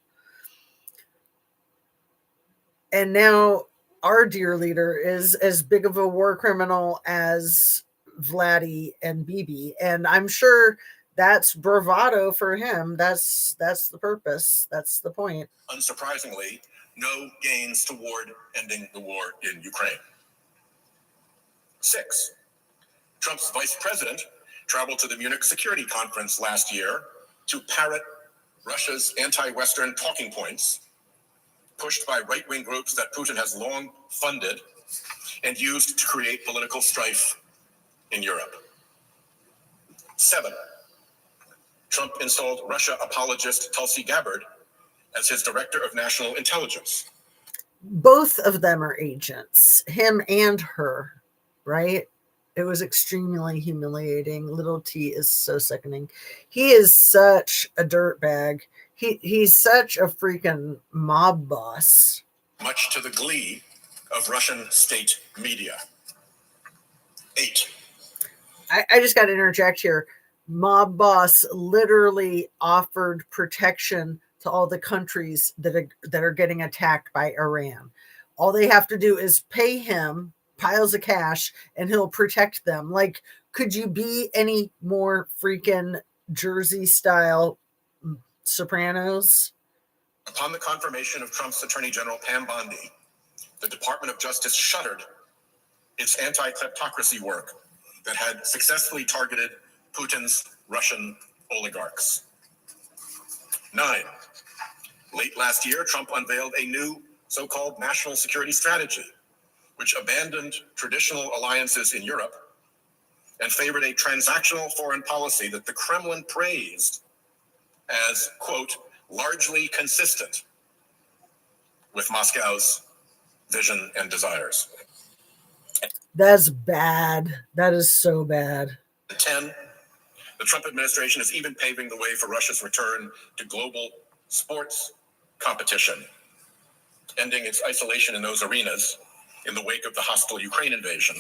And now our dear leader is as big of a war criminal as Vladdy and Bibi. And I'm sure that's bravado for him. That's the purpose. That's the point. Unsurprisingly, no gains toward ending the war in Ukraine. 6. Trump's vice president traveled to the Munich Security Conference last year to parrot Russia's anti-Western talking points, pushed by right-wing groups that Putin has long funded and used to create political strife in Europe. 7. Trump installed Russia apologist Tulsi Gabbard as his director of national intelligence. Both of them are agents, him and her, right? It was extremely humiliating. Little T is so sickening. He is such a dirtbag. He's such a freaking mob boss. Much to the glee of Russian state media. 8. I just got to interject here. Mob boss literally offered protection to all the countries that are getting attacked by Iran. All they have to do is pay him piles of cash and he'll protect them. Like, could you be any more freaking Jersey style Sopranos? Upon the confirmation of Trump's Attorney General Pam Bondi, the Department of Justice shuttered its anti-kleptocracy work that had successfully targeted Putin's Russian oligarchs. 9. Late last year, Trump unveiled a new so-called national security strategy, which abandoned traditional alliances in Europe and favored a transactional foreign policy that the Kremlin praised as, quote, largely consistent with Moscow's vision and desires. That's bad. That is so bad. 10. The Trump administration is even paving the way for Russia's return to global sports competition, ending its isolation in those arenas in the wake of the hostile Ukraine invasion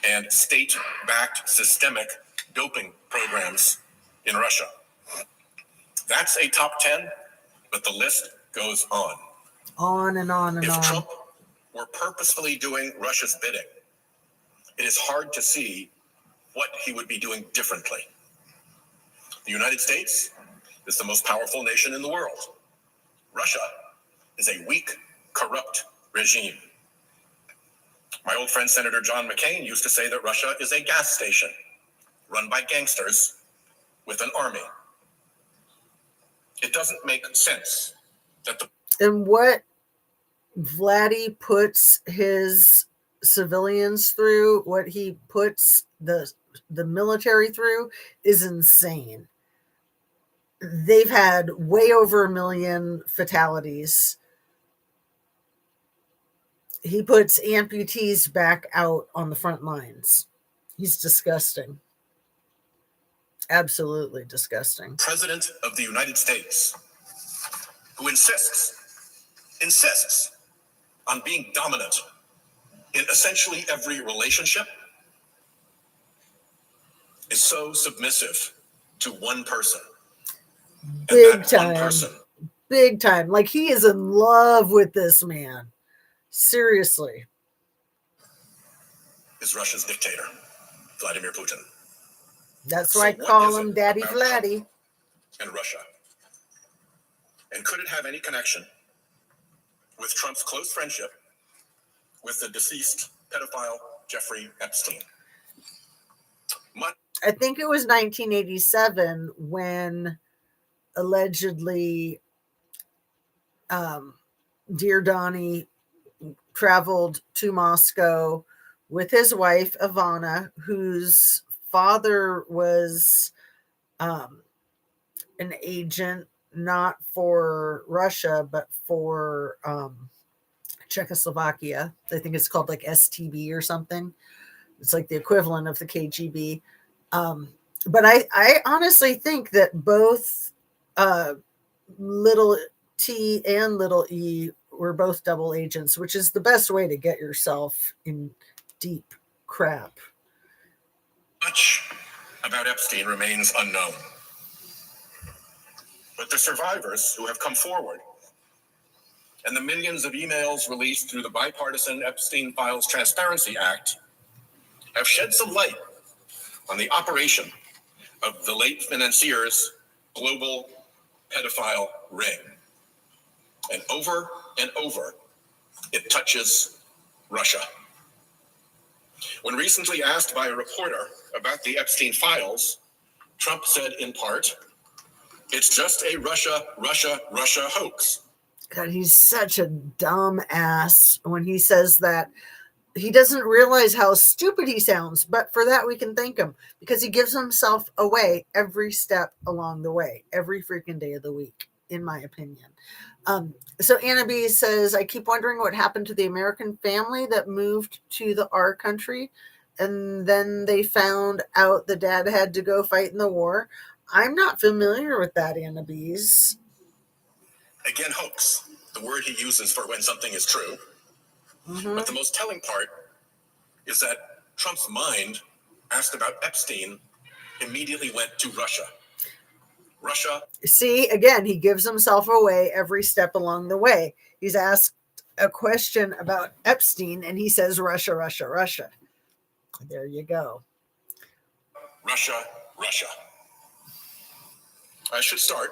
and state-backed systemic doping programs in Russia. That's a top 10, but the list goes on. On and on and If on. Trump were purposefully doing Russia's bidding, it is hard to see what he would be doing differently. The United States is the most powerful nation in the world. Russia is a weak, corrupt regime. My old friend Senator John McCain used to say that Russia is a gas station run by gangsters with an army. It doesn't make sense that and what Vladdy puts his civilians through, what he puts the military through, is insane. They've had way over 1 million fatalities. He puts amputees back out on the front lines. He's disgusting. Absolutely disgusting. President of the United States, who insists on being dominant in essentially every relationship, is so submissive to one person. Big time. Big time. Like, he is in love with this man. Seriously. Is Russia's dictator, Vladimir Putin. That's why I call him Daddy Vladdy. And Russia. And could it have any connection with Trump's close friendship with the deceased pedophile Jeffrey Epstein? I think it was 1987 when allegedly Dear Donnie traveled to Moscow with his wife, Ivana, whose father was an agent, not for Russia, but for Czechoslovakia. I think it's called like STB or something. It's like the equivalent of the KGB. But I honestly think that both little T and little E were both double agents, which is the best way to get yourself in deep crap. Much about Epstein remains unknown. But the survivors who have come forward and the millions of emails released through the bipartisan Epstein Files Transparency Act have shed some light on the operation of the late financier's global pedophile ring. And over, it touches Russia. When recently asked by a reporter about the Epstein files, Trump said in part, "It's just a Russia hoax." God, he's such a dumb ass when he says that. He doesn't realize how stupid he sounds, but for that we can thank him, because he gives himself away every step along the way, every freaking day of the week, in my opinion. So Anna B says, I keep wondering what happened to the American family that moved to our country, and then they found out the dad had to go fight in the war. I'm not familiar with that, Anna B's. Again, hoax, the word he uses for when something is true. Mm-hmm. But the most telling part is that Trump's mind, asked about Epstein, immediately went to Russia. See, again, he gives himself away every step along the way. He's asked a question about Epstein, and he says Russia. There you go. Russia. I should start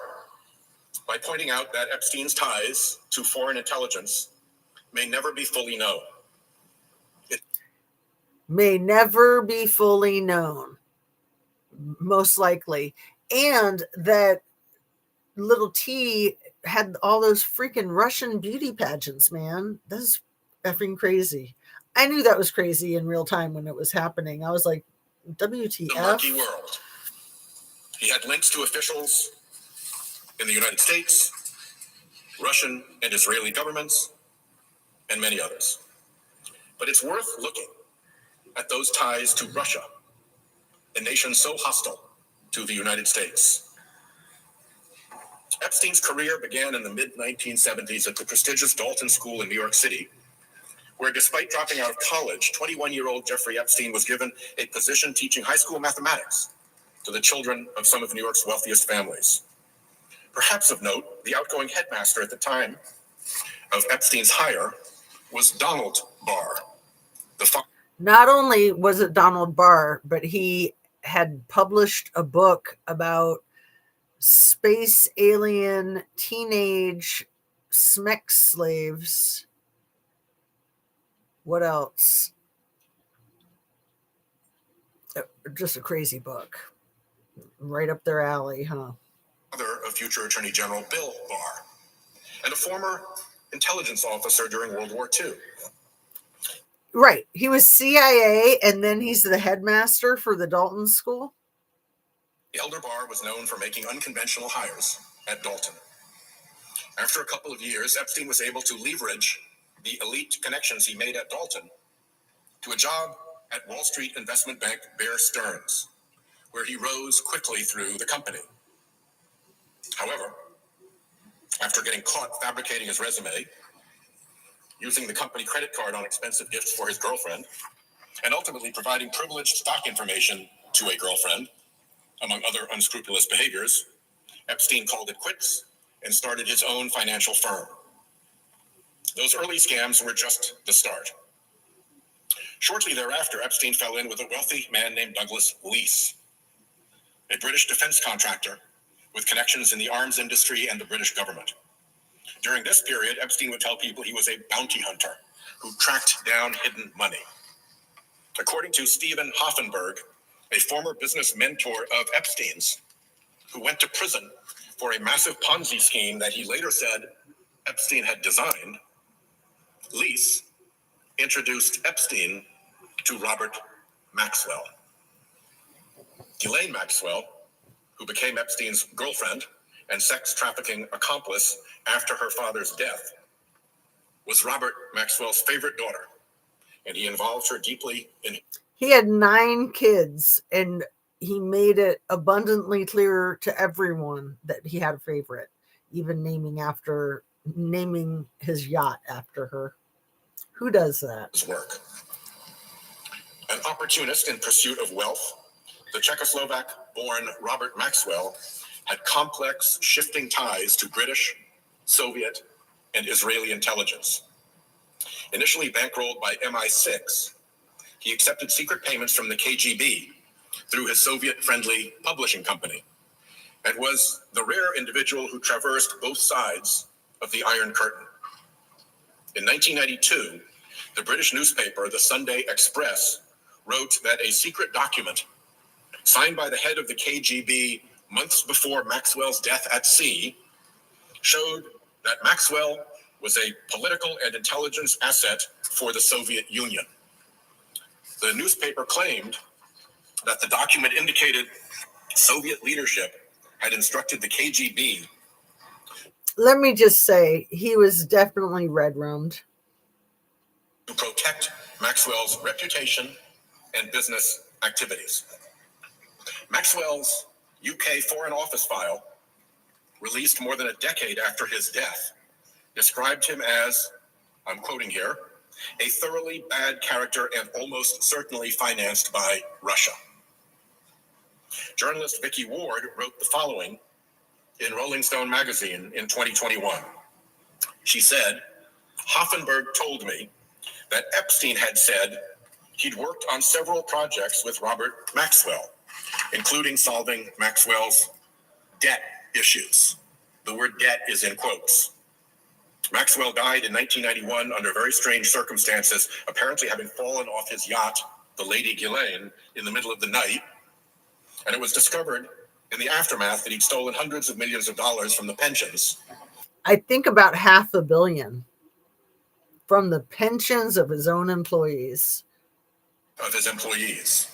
by pointing out that Epstein's ties to foreign intelligence may never be fully known. May never be fully known, most likely. And that little T had all those freaking Russian beauty pageants, man. That's effing crazy. I knew that was crazy in real time when it was happening. I was like, WTF? The murky world. He had links to officials in the United States, Russian and Israeli governments, and many others. But it's worth looking at those ties to Russia, a nation so hostile to the United States. Epstein's career began in the mid-1970s at the prestigious Dalton School in New York City, where despite dropping out of college, 21-year-old Jeffrey Epstein was given a position teaching high school mathematics to the children of some of New York's wealthiest families. Perhaps of note, the outgoing headmaster at the time of Epstein's hire was Donald Barr. Not only was it Donald Barr, but he had published a book about space alien teenage SMEC slaves. What else? Just a crazy book. Right up their alley, huh? Father of future Attorney General Bill Barr, and a former intelligence officer during World War II. Right. He was CIA, and then he's the headmaster for the Dalton School. Elder Barr was known for making unconventional hires at Dalton. After a couple of years, Epstein was able to leverage the elite connections he made at Dalton to a job at Wall Street investment bank Bear Stearns, where he rose quickly through the company. However, after getting caught fabricating his resume, using the company credit card on expensive gifts for his girlfriend, and ultimately providing privileged stock information to a girlfriend, among other unscrupulous behaviors, Epstein called it quits and started his own financial firm. Those early scams were just the start. Shortly thereafter, Epstein fell in with a wealthy man named Douglas Leese, a British defense contractor with connections in the arms industry and the British government. During this period, Epstein would tell people he was a bounty hunter who tracked down hidden money. According to Stephen Hoffenberg, a former business mentor of Epstein's, who went to prison for a massive Ponzi scheme that he later said Epstein had designed, Leese introduced Epstein to Robert Maxwell. Ghislaine Maxwell, who became Epstein's girlfriend and sex trafficking accomplice after her father's death, was Robert Maxwell's favorite daughter, and he involved her deeply in. He had 9 kids, and he made it abundantly clear to everyone that he had a favorite, even naming his yacht after her. Who does that? His work. An opportunist in pursuit of wealth, the Czechoslovak-born Robert Maxwell had complex, shifting ties to British, Soviet, and Israeli intelligence. Initially bankrolled by MI6, he accepted secret payments from the KGB through his Soviet-friendly publishing company, and was the rare individual who traversed both sides of the Iron Curtain. In 1992, the British newspaper, the Sunday Express, wrote that a secret document signed by the head of the KGB months before Maxwell's death at sea showed that Maxwell was a political and intelligence asset for the Soviet Union. The newspaper claimed that the document indicated Soviet leadership had instructed the KGB. Let me just say, he was definitely red-roamed. To protect Maxwell's reputation and business activities. Maxwell's UK Foreign Office file, released more than a decade after his death, described him as, I'm quoting here, a thoroughly bad character and almost certainly financed by Russia. Journalist Vicky Ward wrote the following in Rolling Stone magazine in 2021. She said, Hoffenberg told me that Epstein had said he'd worked on several projects with Robert Maxwell, including solving Maxwell's debt issues. The word debt is in quotes. Maxwell died in 1991 under very strange circumstances, apparently having fallen off his yacht, the Lady Ghislaine, in the middle of the night. And it was discovered in the aftermath that he'd stolen hundreds of millions of dollars from the pensions. I think about $500 million from the pensions of his own employees. Of his employees.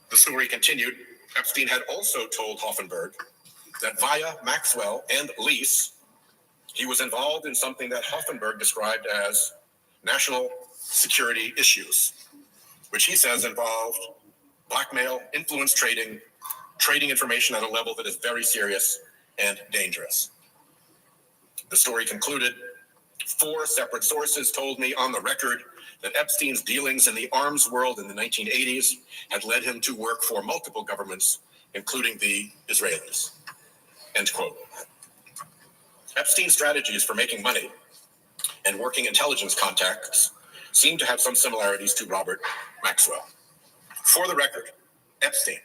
The story continued. Epstein had also told Hoffenberg that via Maxwell and Leese, he was involved in something that Hoffenberg described as national security issues, which he says involved blackmail, influence trading, trading information at a level that is very serious and dangerous. The story concluded, 4 separate sources told me on the record that Epstein's dealings in the arms world in the 1980s had led him to work for multiple governments, including the Israelis. End quote. Epstein's strategies for making money and working intelligence contacts seem to have some similarities to Robert Maxwell. For the record, Epstein,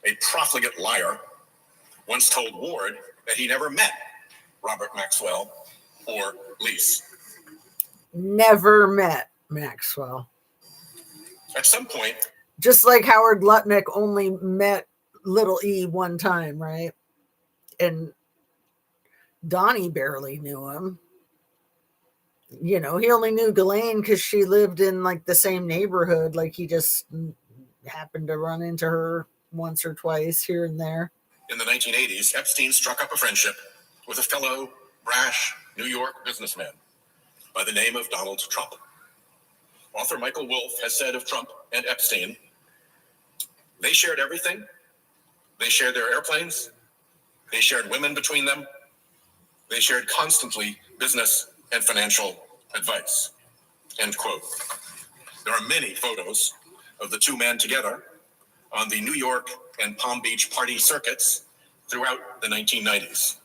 a profligate liar, once told Ward that he never met Robert Maxwell or Leese. Never met Maxwell. At some point, just like Howard Lutnick only met Little E one time, right? And Donnie barely knew him. you know, he only knew Ghislaine because she lived in like the same neighborhood. Like he just happened to run into her once or twice here and there. In the 1980s, Epstein struck up a friendship with a fellow brash New York businessman by the name of Donald Trump. Author Michael Wolff has said of Trump and Epstein, they shared everything. They shared their airplanes. They shared women between them. They shared constantly business and financial advice. End quote. There are many photos of the two men together on the New York and Palm Beach party circuits throughout the 1990s.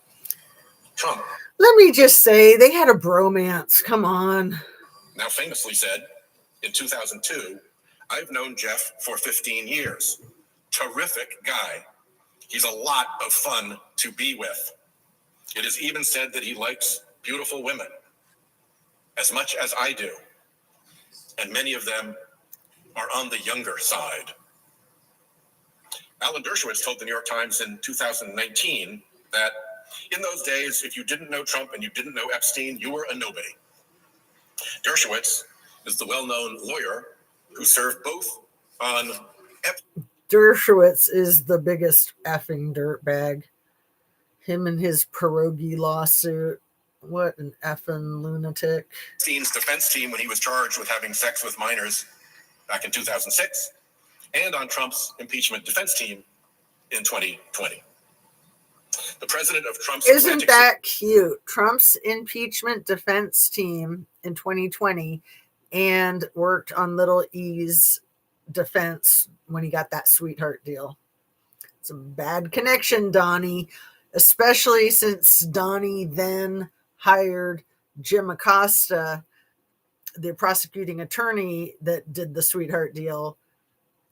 Trump, Let me just say, they had a bromance. Come on. now famously said in 2002, I've known Jeff for 15 years. Terrific guy. He's a lot of fun to be with. It is even said that he likes beautiful women as much as I do. And many of them are on the younger side. Alan Dershowitz told the New York Times in 2019 that in those days, if you didn't know Trump and you didn't know Epstein, you were a nobody. Dershowitz is the well-known lawyer who served both on Dershowitz is the biggest effing dirtbag. Him and his pierogi lawsuit. What an effing lunatic. Epstein's defense team when he was charged with having sex with minors back in 2006, and on Trump's impeachment defense team in 2020. The president of Trump's Isn't that cute? Trump's impeachment defense team in 2020 and worked on Little E's defense when he got that sweetheart deal. It's a bad connection, Donnie, especially since Donnie then hired Jim Acosta, the prosecuting attorney that did the sweetheart deal,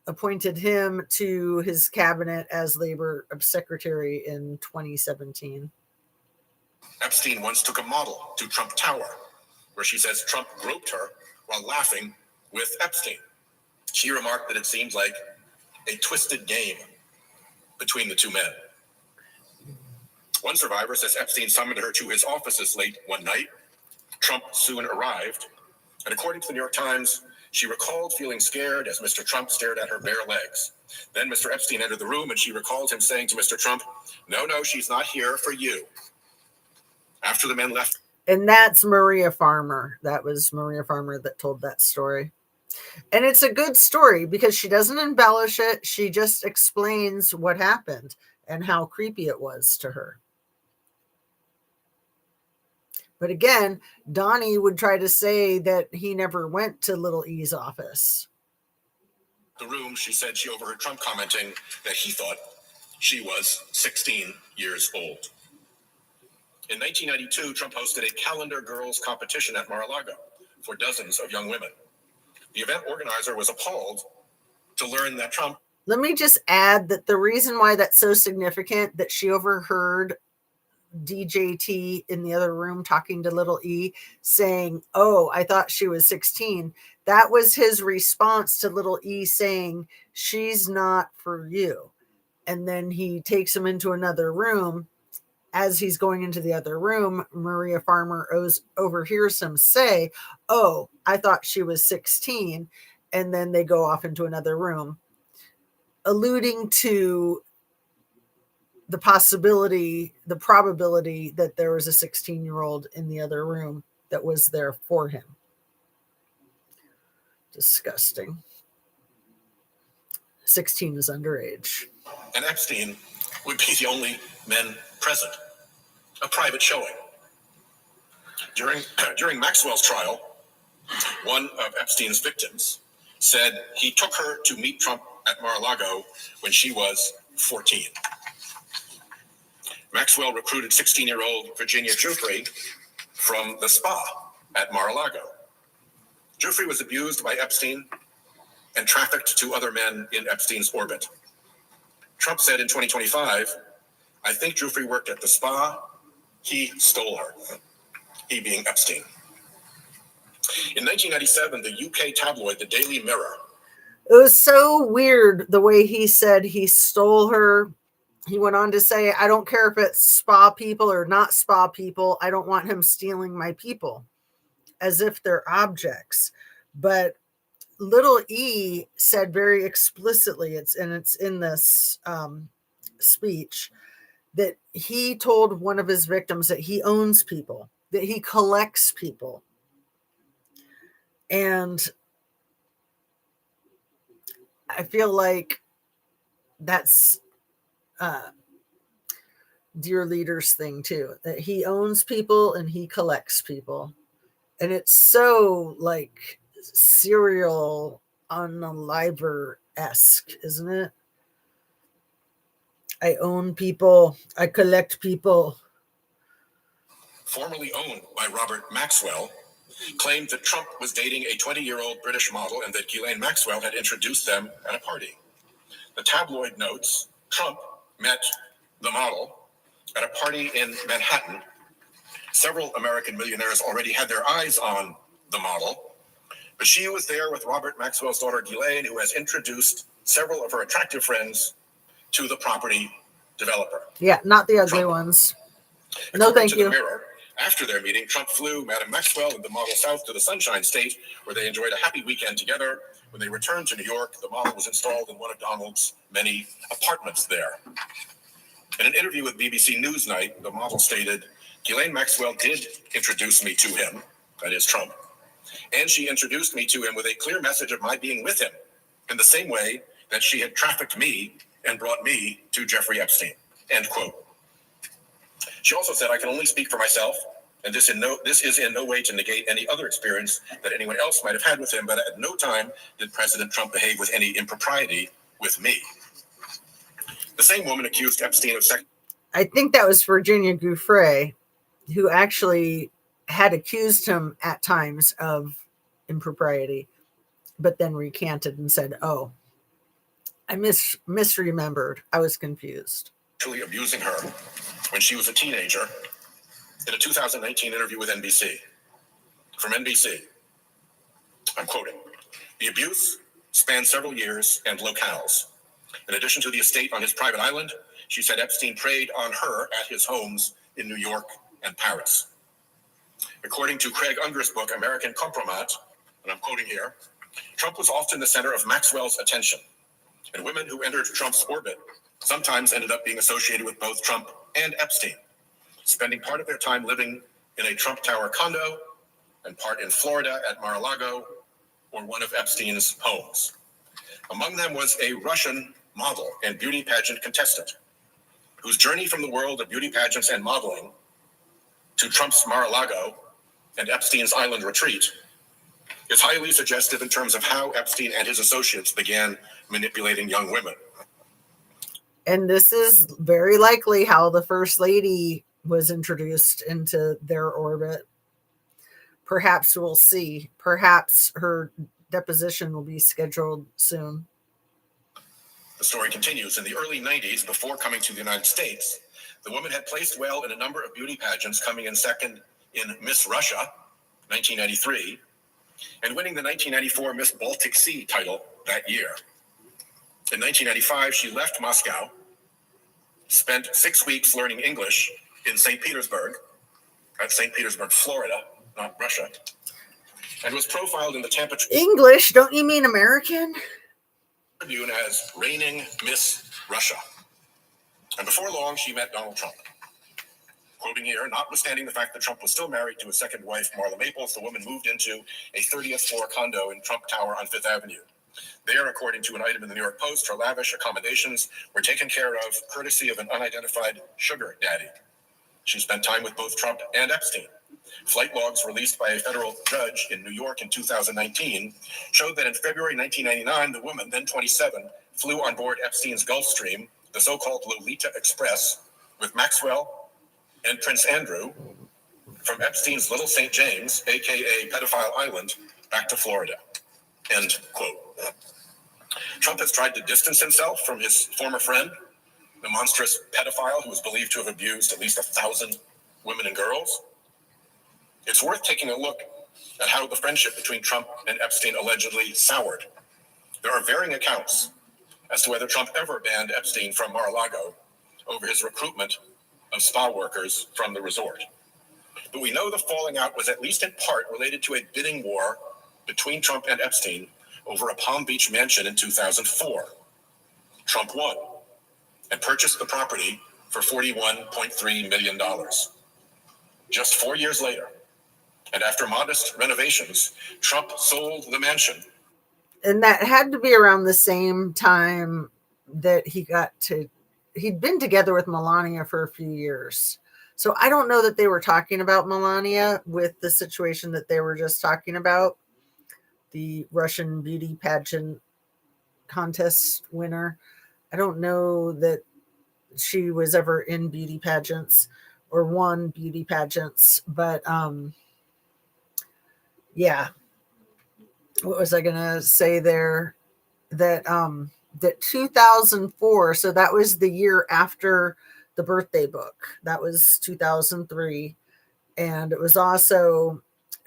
appointed him to his cabinet as labor secretary in 2017. Epstein once took a model to Trump Tower, where she says Trump groped her while laughing with Epstein. She remarked that it seemed like a twisted game between the two men. One survivor says Epstein summoned her to his offices late one night. Trump soon arrived, and according to the New York Times, she recalled feeling scared as Mr. Trump stared at her bare legs. Then Mr. Epstein entered the room, and she recalled him saying to Mr. Trump, "No, she's not here for you." After the men left. And that's Maria Farmer. That was Maria Farmer that told that story. And it's a good story because she doesn't embellish it. She just explains what happened and how creepy it was to her. But again, Donnie would try to say that he never went to Little E's office. The room, she said she overheard Trump commenting that he thought she was 16 years old. In 1992, Trump hosted a calendar girls competition at Mar-a-Lago for dozens of young women. The event organizer was appalled to learn that Trump... Let me just add that the reason why that's so significant that she overheard DJT in the other room talking to Little E saying, "Oh, I thought she was 16." That was his response to Little E saying, "She's not for you." And then he takes him into another room. As he's going into the other room, Maria Farmer overhears him say, "Oh, I thought she was 16." And then they go off into another room, alluding to the probability that there was a 16-year-old in the other room that was there for him. Disgusting. 16 is underage. And Epstein would be the only men present. A private showing. During Maxwell's trial, one of Epstein's victims said he took her to meet Trump at Mar-a-Lago when she was 14. Maxwell recruited 16-year-old Virginia Giuffre from the spa at Mar-a-Lago. Giuffre was abused by Epstein and trafficked to other men in Epstein's orbit. Trump said in 2025, "I think Giuffre worked at the spa. He stole her." He being Epstein. In 1997, the UK tabloid The Daily Mirror. It was so weird the way he said he stole her. He went on to say, "I don't care if it's spa people or not spa people. I don't want him stealing my people." as if they're objects. But little E said very explicitly, it's in this speech, that he told one of his victims that he owns people, that he collects people. And I feel like that's Dear Leader's thing too, that he owns people and he collects people. And it's so like serial unaliver-esque, isn't it? I own people, I collect people. Formerly owned by Robert Maxwell, claimed that Trump was dating a 20-year-old British model and that Ghislaine Maxwell had introduced them at a party. The tabloid notes Trump met the model at a party in Manhattan. Several American millionaires already had their eyes on the model, but she was there with Robert Maxwell's daughter Ghislaine, who has introduced several of her attractive friends to the property developer. Yeah, not the ugly ones. No, thank you. The Mirror, after their meeting, Trump flew Madam Maxwell and the model south to the Sunshine State, where they enjoyed a happy weekend together. When they returned to New York, the model was installed in one of Donald's many apartments there. In an interview with BBC Newsnight, the model stated, Ghislaine Maxwell did introduce me to him, that is Trump, and she introduced me to him with a clear message of my being with him, in the same way that she had trafficked me and brought me to Jeffrey Epstein, end quote. She also said, I can only speak for myself, and this is in no way to negate any other experience that anyone else might have had with him, but at no time did President Trump behave with any impropriety with me. The same woman accused Epstein of sex. I think that was Virginia Giuffre, who actually had accused him at times of impropriety, but then recanted and said, oh, I misremembered. I was confused. Actually abusing her when she was a teenager in a 2019 interview with NBC. From NBC, I'm quoting, the abuse spanned several years and locales. In addition to the estate on his private island, she said Epstein preyed on her at his homes in New York and Paris. According to Craig Unger's book, American Compromat, and I'm quoting here, Trump was often the center of Maxwell's attention, and women who entered Trump's orbit sometimes ended up being associated with both Trump and Epstein, spending part of their time living in a Trump Tower condo and part in Florida at Mar-a-Lago or one of Epstein's homes. Among them was a Russian model and beauty pageant contestant whose journey from the world of beauty pageants and modeling to Trump's Mar-a-Lago and Epstein's island retreat is highly suggestive in terms of how Epstein and his associates began manipulating young women. And this is very likely how the First Lady was introduced into their orbit. Perhaps we'll see. Perhaps her deposition will be scheduled soon. The story continues. In the early 90s, before coming to the United States, the woman had placed well in a number of beauty pageants, coming in second in Miss Russia, 1993, and winning the 1994 Miss Baltic Sea title that year. In 1995, she left Moscow, spent 6 weeks learning English in St. Petersburg, at St. Petersburg, Florida, not Russia, and was profiled in the Tampa English? Don't you mean American? Tribune as reigning Miss Russia. And before long, she met Donald Trump. Quoting here, notwithstanding the fact that Trump was still married to his second wife, Marla Maples, the woman moved into a 30th floor condo in Trump Tower on Fifth Avenue. There, according to an item in the New York Post, her lavish accommodations were taken care of courtesy of an unidentified sugar daddy. She spent time with both Trump and Epstein. Flight logs released by a federal judge in New York in 2019 showed that in February 1999, the woman, then 27, flew on board Epstein's Gulfstream, the so-called Lolita Express, with Maxwell and Prince Andrew from Epstein's Little St. James, aka Pedophile Island, back to Florida. End quote. Trump has tried to distance himself from his former friend, the monstrous pedophile who is believed to have abused at least 1,000 women and girls. It's worth taking a look at how the friendship between Trump and Epstein allegedly soured. There are varying accounts as to whether Trump ever banned Epstein from Mar-a-Lago over his recruitment of spa workers from the resort. But we know the falling out was at least in part related to a bidding war between Trump and Epstein over a Palm Beach mansion in 2004. Trump won and purchased the property for $41.3 million. Just 4 years later, and after modest renovations, Trump sold the mansion. And that had to be around the same time that he'd been together with Melania for a few years. So I don't know that they were talking about Melania with the situation that they were just talking about, the Russian beauty pageant contest winner. I don't know that she was ever in beauty pageants or won beauty pageants, but yeah. What was I gonna say there? That 2004, so that was the year after the birthday book. That was 2003. And it was also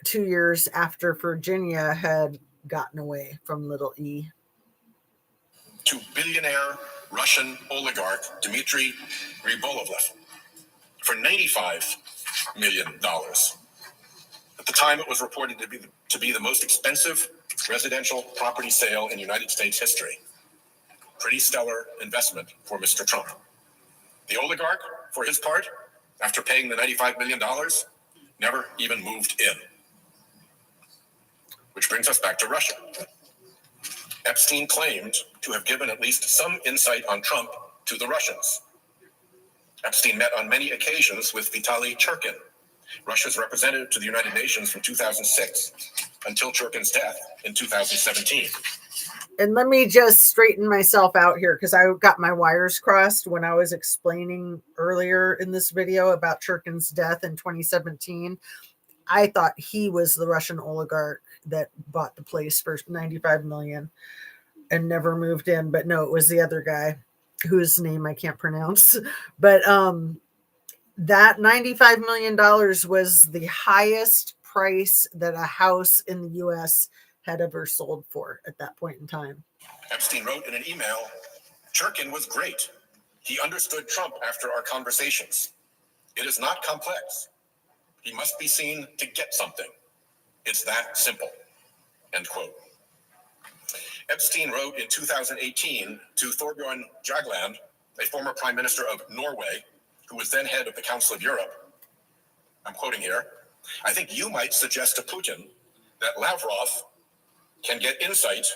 2 years after Virginia had gotten away from little E. To billionaire Russian oligarch Dmitry Rybolovlev for $95 million. At the time, it was reported to be the most expensive residential property sale in United States history. Pretty stellar investment for Mr. Trump. The oligarch, for his part, after paying the $95 million, never even moved in. Which brings us back to Russia. Epstein claimed to have given at least some insight on Trump to the Russians. Epstein met on many occasions with Vitaly Churkin, Russia's representative to the United Nations from 2006 until Churkin's death in 2017. And let me just straighten myself out here because I got my wires crossed when I was explaining earlier in this video about Churkin's death in 2017. I thought he was the Russian oligarch that bought the place for $95 million and never moved in. But no, it was the other guy whose name I can't pronounce. But that $95 million was the highest price that a house in the U.S. had ever sold for at that point in time. Epstein wrote in an email, "Churkin was great. He understood Trump after our conversations. It is not complex. He must be seen to get something. It's that simple." End quote. Epstein wrote in 2018 to Thorbjørn Jagland, a former prime minister of Norway, who was then head of the Council of Europe. I'm quoting here, "I think you might suggest to Putin that Lavrov can get insight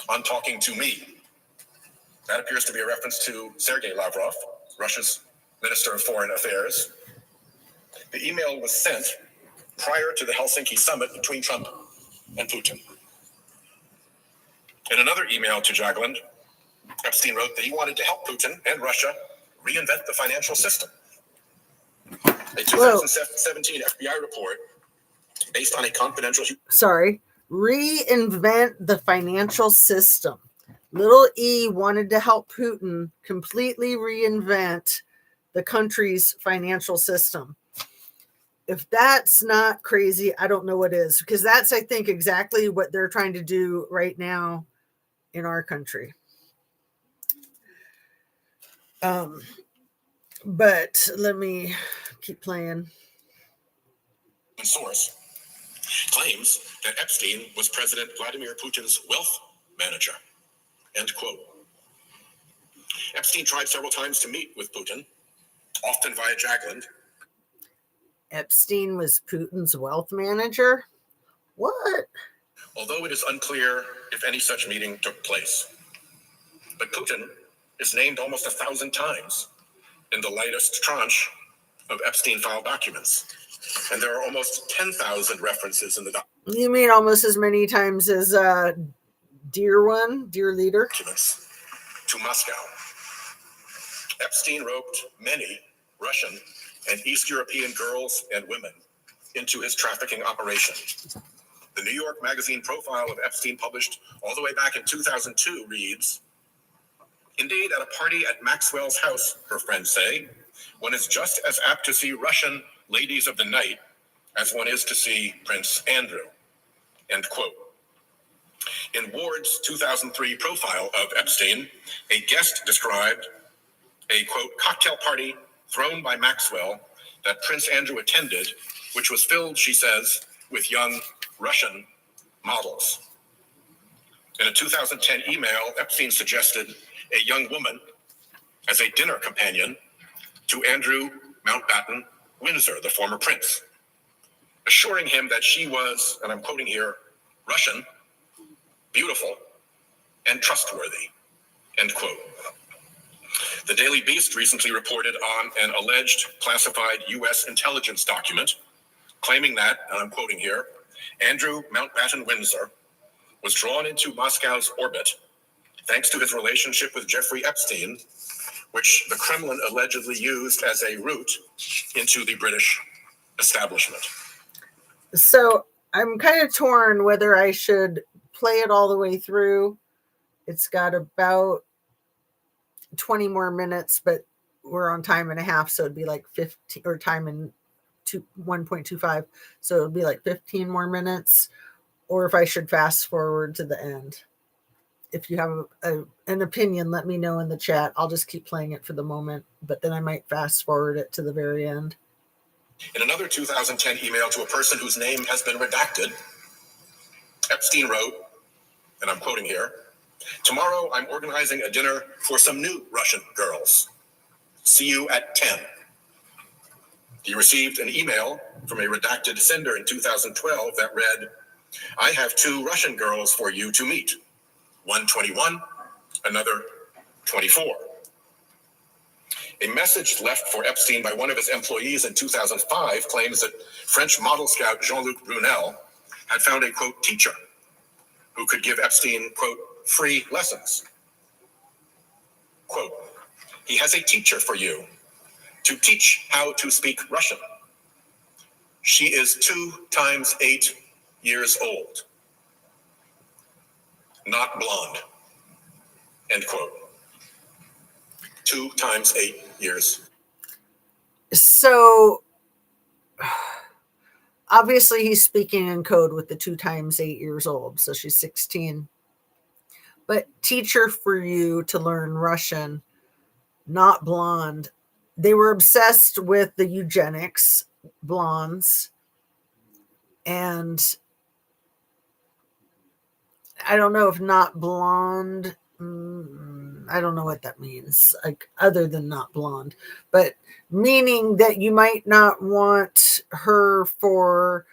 on talking to me." That appears to be a reference to Sergei Lavrov, Russia's Minister of Foreign Affairs. The email was sent prior to the Helsinki summit between Trump and Putin. In another email to Jagland, Epstein wrote that he wanted to help Putin and Russia reinvent the financial system. A 2017 FBI report based on a confidential... Reinvent the financial system. Little E wanted to help Putin completely reinvent the country's financial system. If that's not crazy, I don't know what is, because that's, I think, exactly what they're trying to do right now in our country. But let me keep playing. Source claims that Epstein was President Vladimir Putin's wealth manager. End quote. Epstein tried several times to meet with Putin, often via Jagland. Epstein was Putin's wealth manager? What? Although it is unclear if any such meeting took place. But Putin is named almost 1,000 times in the latest tranche of Epstein file documents. And there are almost 10,000 references in the documents. You mean almost as many times as Dear Leader? Documents to Moscow. Epstein roped many Russian and East European girls and women into his trafficking operation. The New York Magazine profile of Epstein, published all the way back in 2002, reads, "Indeed, at a party at Maxwell's house, her friends say, one is just as apt to see Russian ladies of the night as one is to see Prince Andrew." End quote. In Ward's 2003 profile of Epstein, a guest described a, quote, cocktail party thrown by Maxwell that Prince Andrew attended which was filled, she says, with young Russian models. In a 2010 email, Epstein suggested a young woman as a dinner companion to Andrew Mountbatten Windsor, the former prince, assuring him that she was, and I'm quoting here, Russian, beautiful, and trustworthy, end quote. The Daily Beast recently reported on an alleged classified U.S. intelligence document claiming that, and I'm quoting here, Andrew Mountbatten Windsor was drawn into Moscow's orbit thanks to his relationship with Jeffrey Epstein, which the Kremlin allegedly used as a route into the British establishment. So I'm kind of torn whether I should play it all the way through. It's got about 20 more minutes, but we're on time and a half, so it'd be like 15, or time in 1.25, so it'll be like 15 more minutes, or if I should fast forward to the end. If you have an opinion, let me know in the chat. I'll just keep playing it for the moment, but then I might fast forward it to the very end. In another 2010 email to a person whose name has been redacted, Epstein wrote, and I'm quoting here, "Tomorrow I'm organizing a dinner for some new Russian girls. See you at 10. He received an email from a redacted sender in 2012 that read, "I have 2 Russian girls for you to meet. One 21, another 24. A message left for Epstein by one of his employees in 2005 claims that French model scout Jean-Luc Brunel had found a, quote, teacher who could give Epstein, quote, free lessons. Quote, he has a teacher for you to teach how to speak Russian. She is 2 times 8 years old. Not blonde. End quote. 2 times 8 years. So obviously he's speaking in code with the 2 times 8 years old, so she's 16. But teacher for you to learn Russian, not blonde. They were obsessed with the eugenics, blondes, and I don't know if not blonde, I don't know what that means, like other than not blonde, but meaning that you might not want her for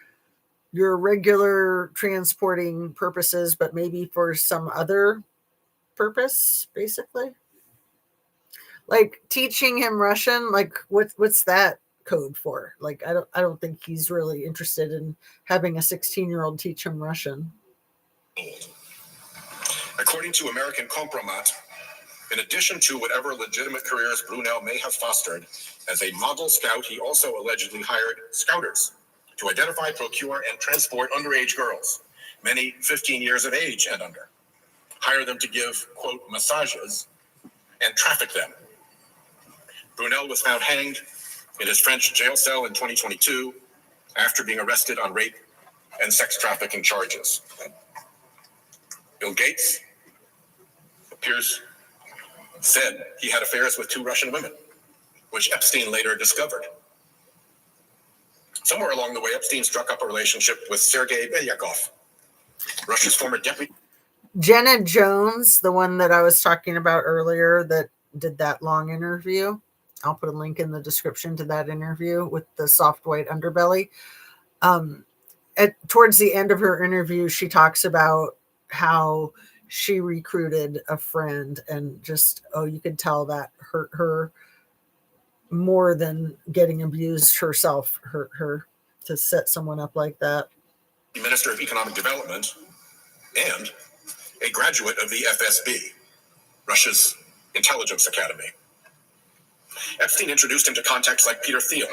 your regular transporting purposes, but maybe for some other purpose, basically. Like teaching him Russian, like what's that code for? Like I don't think he's really interested in having a 16-year-old teach him Russian. According to American Compromat, in addition to whatever legitimate careers Brunel may have fostered, as a model scout, he also allegedly hired scouters to identify, procure, and transport underage girls, many 15 years of age and under, hire them to give, quote, massages, and traffic them. Brunel was found hanged in his French jail cell in 2022 after being arrested on rape and sex trafficking charges. Bill Gates appears said he had affairs with 2 Russian women, which Epstein later discovered. Somewhere along the way, Epstein struck up a relationship with Sergei Belyakov, Russia's former deputy. Jenna Jones, the one that I was talking about earlier that did that long interview, I'll put a link in the description to that interview with the soft white underbelly. Towards the end of her interview, she talks about how she recruited a friend and just, you could tell that hurt her more than getting abused herself hurt her to set someone up like that. Minister of Economic Development and a graduate of the FSB, Russia's intelligence academy. Epstein introduced him to contacts like Peter Thiel,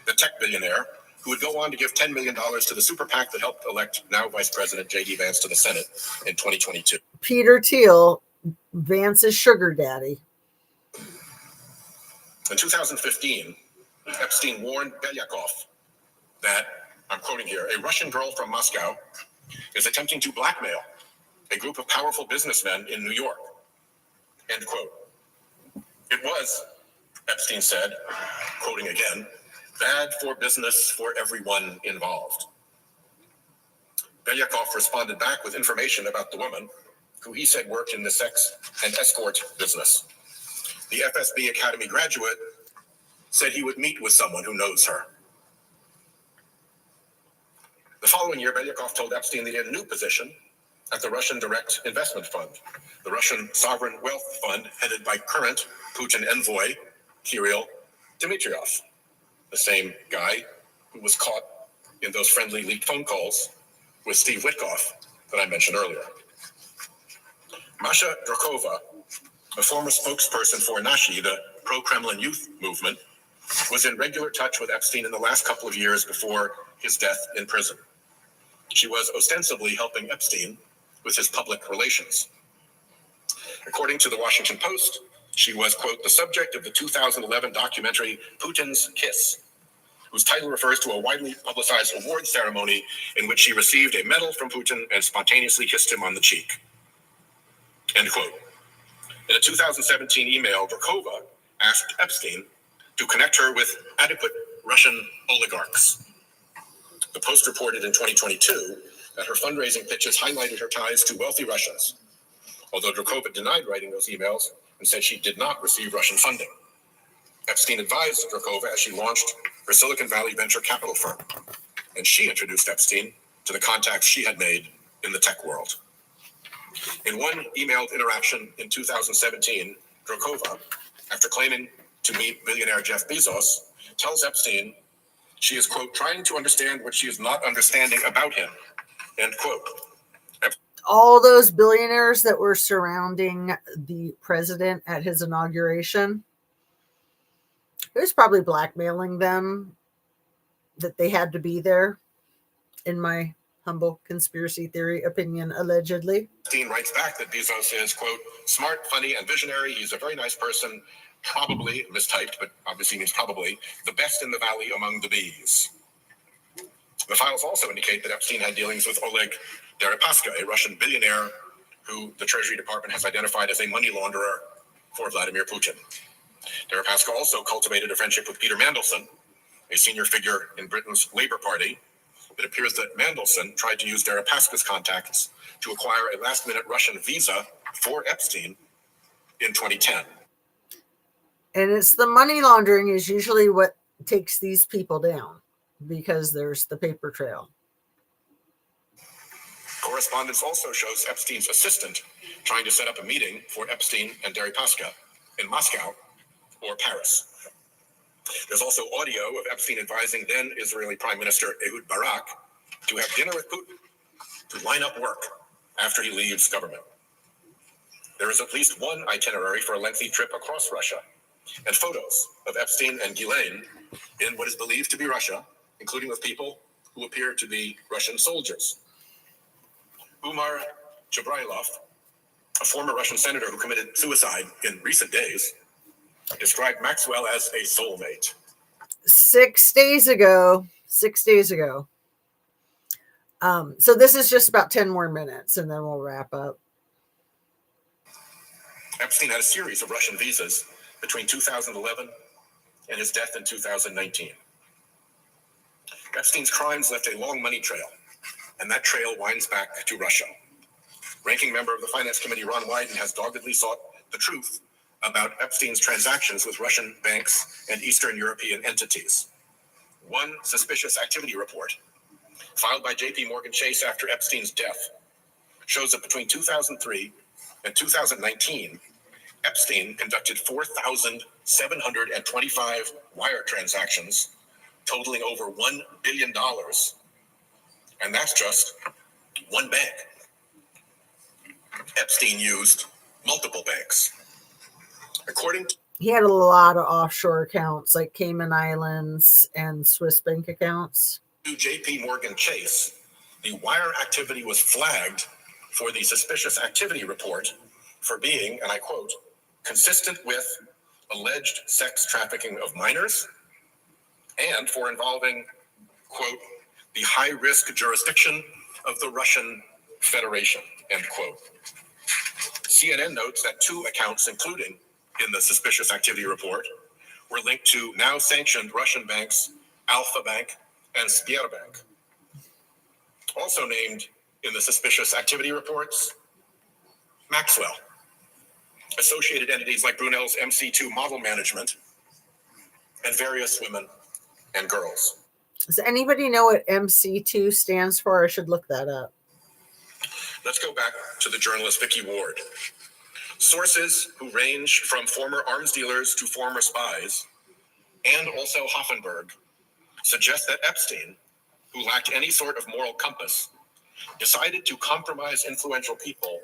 the tech billionaire, who would go on to give $10 million to the super PAC that helped elect now Vice President J.D. Vance to the Senate in 2022. Peter Thiel, Vance's sugar daddy. In 2015, Epstein warned Belyakov that, I'm quoting here, a Russian girl from Moscow is attempting to blackmail a group of powerful businessmen in New York. End quote. It was, Epstein said, quoting again, Bad for business for everyone involved. Belyakov responded back with information about the woman, who he said worked in the sex and escort business. The FSB Academy graduate said he would meet with someone who knows her. The following year, Belyakov told Epstein that he had a new position at the Russian Direct Investment Fund, the Russian sovereign wealth fund headed by current Putin envoy Kirill Dmitriev, the same guy who was caught in those friendly leaked phone calls with Steve Witkoff that I mentioned earlier. Masha Drakova, a former spokesperson for Nashi, the pro-Kremlin youth movement, was in regular touch with Epstein in the last couple of years before his death in prison. She was ostensibly helping Epstein with his public relations. According to the Washington Post, she was, quote, the subject of the 2011 documentary Putin's Kiss, whose title refers to a widely publicized award ceremony in which she received a medal from Putin and spontaneously kissed him on the cheek, end quote. In a 2017 email, Drakova asked Epstein to connect her with adequate Russian oligarchs. The Post reported in 2022 that her fundraising pitches highlighted her ties to wealthy Russians, although Drakova denied writing those emails and said she did not receive Russian funding. Epstein advised Drakova as she launched her Silicon Valley venture capital firm, and she introduced Epstein to the contacts she had made in the tech world. In one emailed interaction in 2017, Drakova, after claiming to meet billionaire Jeff Bezos, tells Epstein she is, quote, trying to understand what she is not understanding about him, end quote. All those billionaires that were surrounding the president at his inauguration, he was probably blackmailing them that they had to be there, in my humble conspiracy theory opinion, allegedly. Epstein writes back that Bezos is, quote, smart, funny, and visionary. He's a very nice person, probably, mistyped, but obviously means probably, the best in the valley among the bees. The files also indicate that Epstein had dealings with Oleg Deripaska, a Russian billionaire who the Treasury Department has identified as a money launderer for Vladimir Putin. Deripaska also cultivated a friendship with Peter Mandelson, a senior figure in Britain's Labour Party. It appears that Mandelson tried to use Deripaska's contacts to acquire a last-minute Russian visa for Epstein in 2010. And it's the money laundering is usually what takes these people down, because there's the paper trail. Correspondence also shows Epstein's assistant trying to set up a meeting for Epstein and Deripaska in Moscow or Paris. There's also audio of Epstein advising then Israeli Prime Minister Ehud Barak to have dinner with Putin to line up work after he leaves government. There is at least one itinerary for a lengthy trip across Russia, and photos of Epstein and Ghislaine in what is believed to be Russia, including with people who appear to be Russian soldiers. Umar Jabrailov, a former Russian senator who committed suicide in recent days, described Maxwell as a soulmate. 6 days ago. So this is just about 10 more minutes, and then we'll wrap up. Epstein had a series of Russian visas between 2011 and his death in 2019. Epstein's crimes left a long money trail, and that trail winds back to Russia. Ranking member of the Finance Committee Ron Wyden has doggedly sought the truth about Epstein's transactions with Russian banks and Eastern European entities. One suspicious activity report, filed by JP Morgan Chase after Epstein's death, shows that between 2003 and 2019, Epstein conducted 4,725 wire transactions totaling over $1 billion. And that's just one bank. Epstein used multiple banks. He had a lot of offshore accounts, like Cayman Islands and Swiss bank accounts. To JP Morgan Chase, the wire activity was flagged for the suspicious activity report for being, and I quote, consistent with alleged sex trafficking of minors and for involving, quote, the high-risk jurisdiction of the Russian Federation, end quote. CNN notes that 2 accounts, including in the suspicious activity report, were linked to now sanctioned Russian banks Alpha Bank, and Sberbank. Also named in the suspicious activity reports, Maxwell, associated entities like Brunel's MC2 Model Management, and various women and girls. Does anybody know what MC2 stands for? I should look that up. Let's go back to the journalist Vicky Ward. Sources who range from former arms dealers to former spies, and also Hoffenberg, suggest that Epstein, who lacked any sort of moral compass, decided to compromise influential people.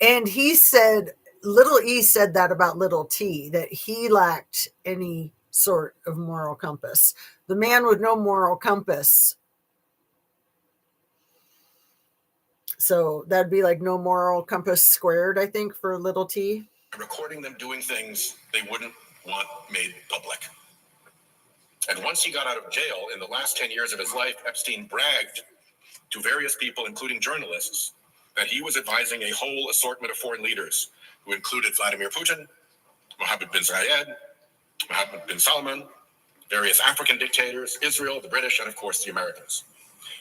And he said, little E said that about little T, that he lacked any sort of moral compass. The man with no moral compass. So that'd be like no moral compass squared, I think, for little T. Recording them doing things they wouldn't want made public. And once he got out of jail, in the last 10 years of his life, Epstein bragged to various people, including journalists, that he was advising a whole assortment of foreign leaders, who included Vladimir Putin, Mohammed bin Zayed, Mohammed bin Salman, various African dictators, Israel, the British, and of course the Americans.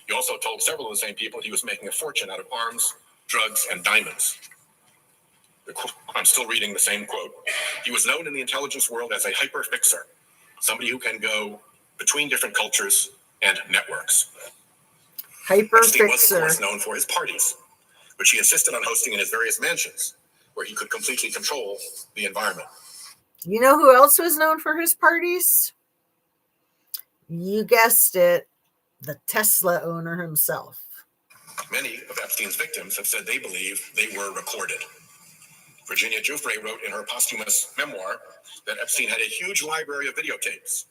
He also told several of the same people he was making a fortune out of arms, drugs, and diamonds. I'm still reading the same quote. He was known in the intelligence world as a hyper-fixer, somebody who can go between different cultures and networks. Epstein was, of course, known for his parties, which he insisted on hosting in his various mansions, where he could completely control the environment. You know who else was known for his parties? You guessed it, the Tesla owner himself. Many of Epstein's victims have said they believe they were recorded. Virginia Giuffre wrote in her posthumous memoir that Epstein had a huge library of videotapes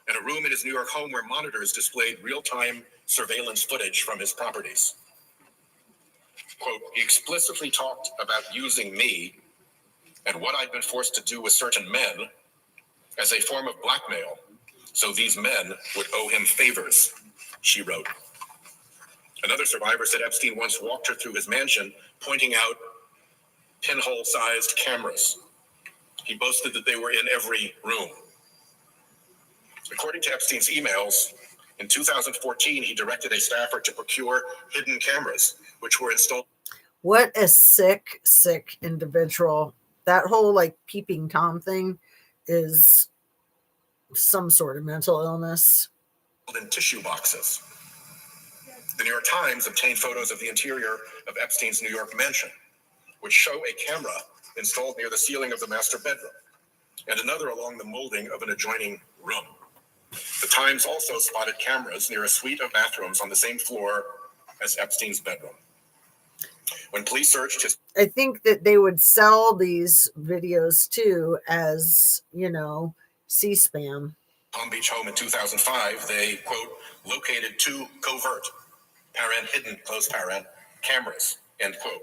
and a room in his New York home where monitors displayed real-time surveillance footage from his properties. Quote, he explicitly talked about using me and what I'd been forced to do with certain men as a form of blackmail, so these men would owe him favors, she wrote. Another survivor said Epstein once walked her through his mansion, pointing out pinhole-sized cameras. He boasted that they were in every room. According to Epstein's emails, in 2014, he directed a staffer to procure hidden cameras, which were installed. What a sick, sick individual. That whole like peeping Tom thing is some sort of mental illness. In tissue boxes. The New York Times obtained photos of the interior of Epstein's New York mansion, which show a camera installed near the ceiling of the master bedroom and another along the molding of an adjoining room. The Times also spotted cameras near a suite of bathrooms on the same floor as Epstein's bedroom. When police searched his... I think that they would sell these videos too as, C-SPAN. Palm Beach home in 2005, they, quote, located two covert, hidden, close cameras, end quote.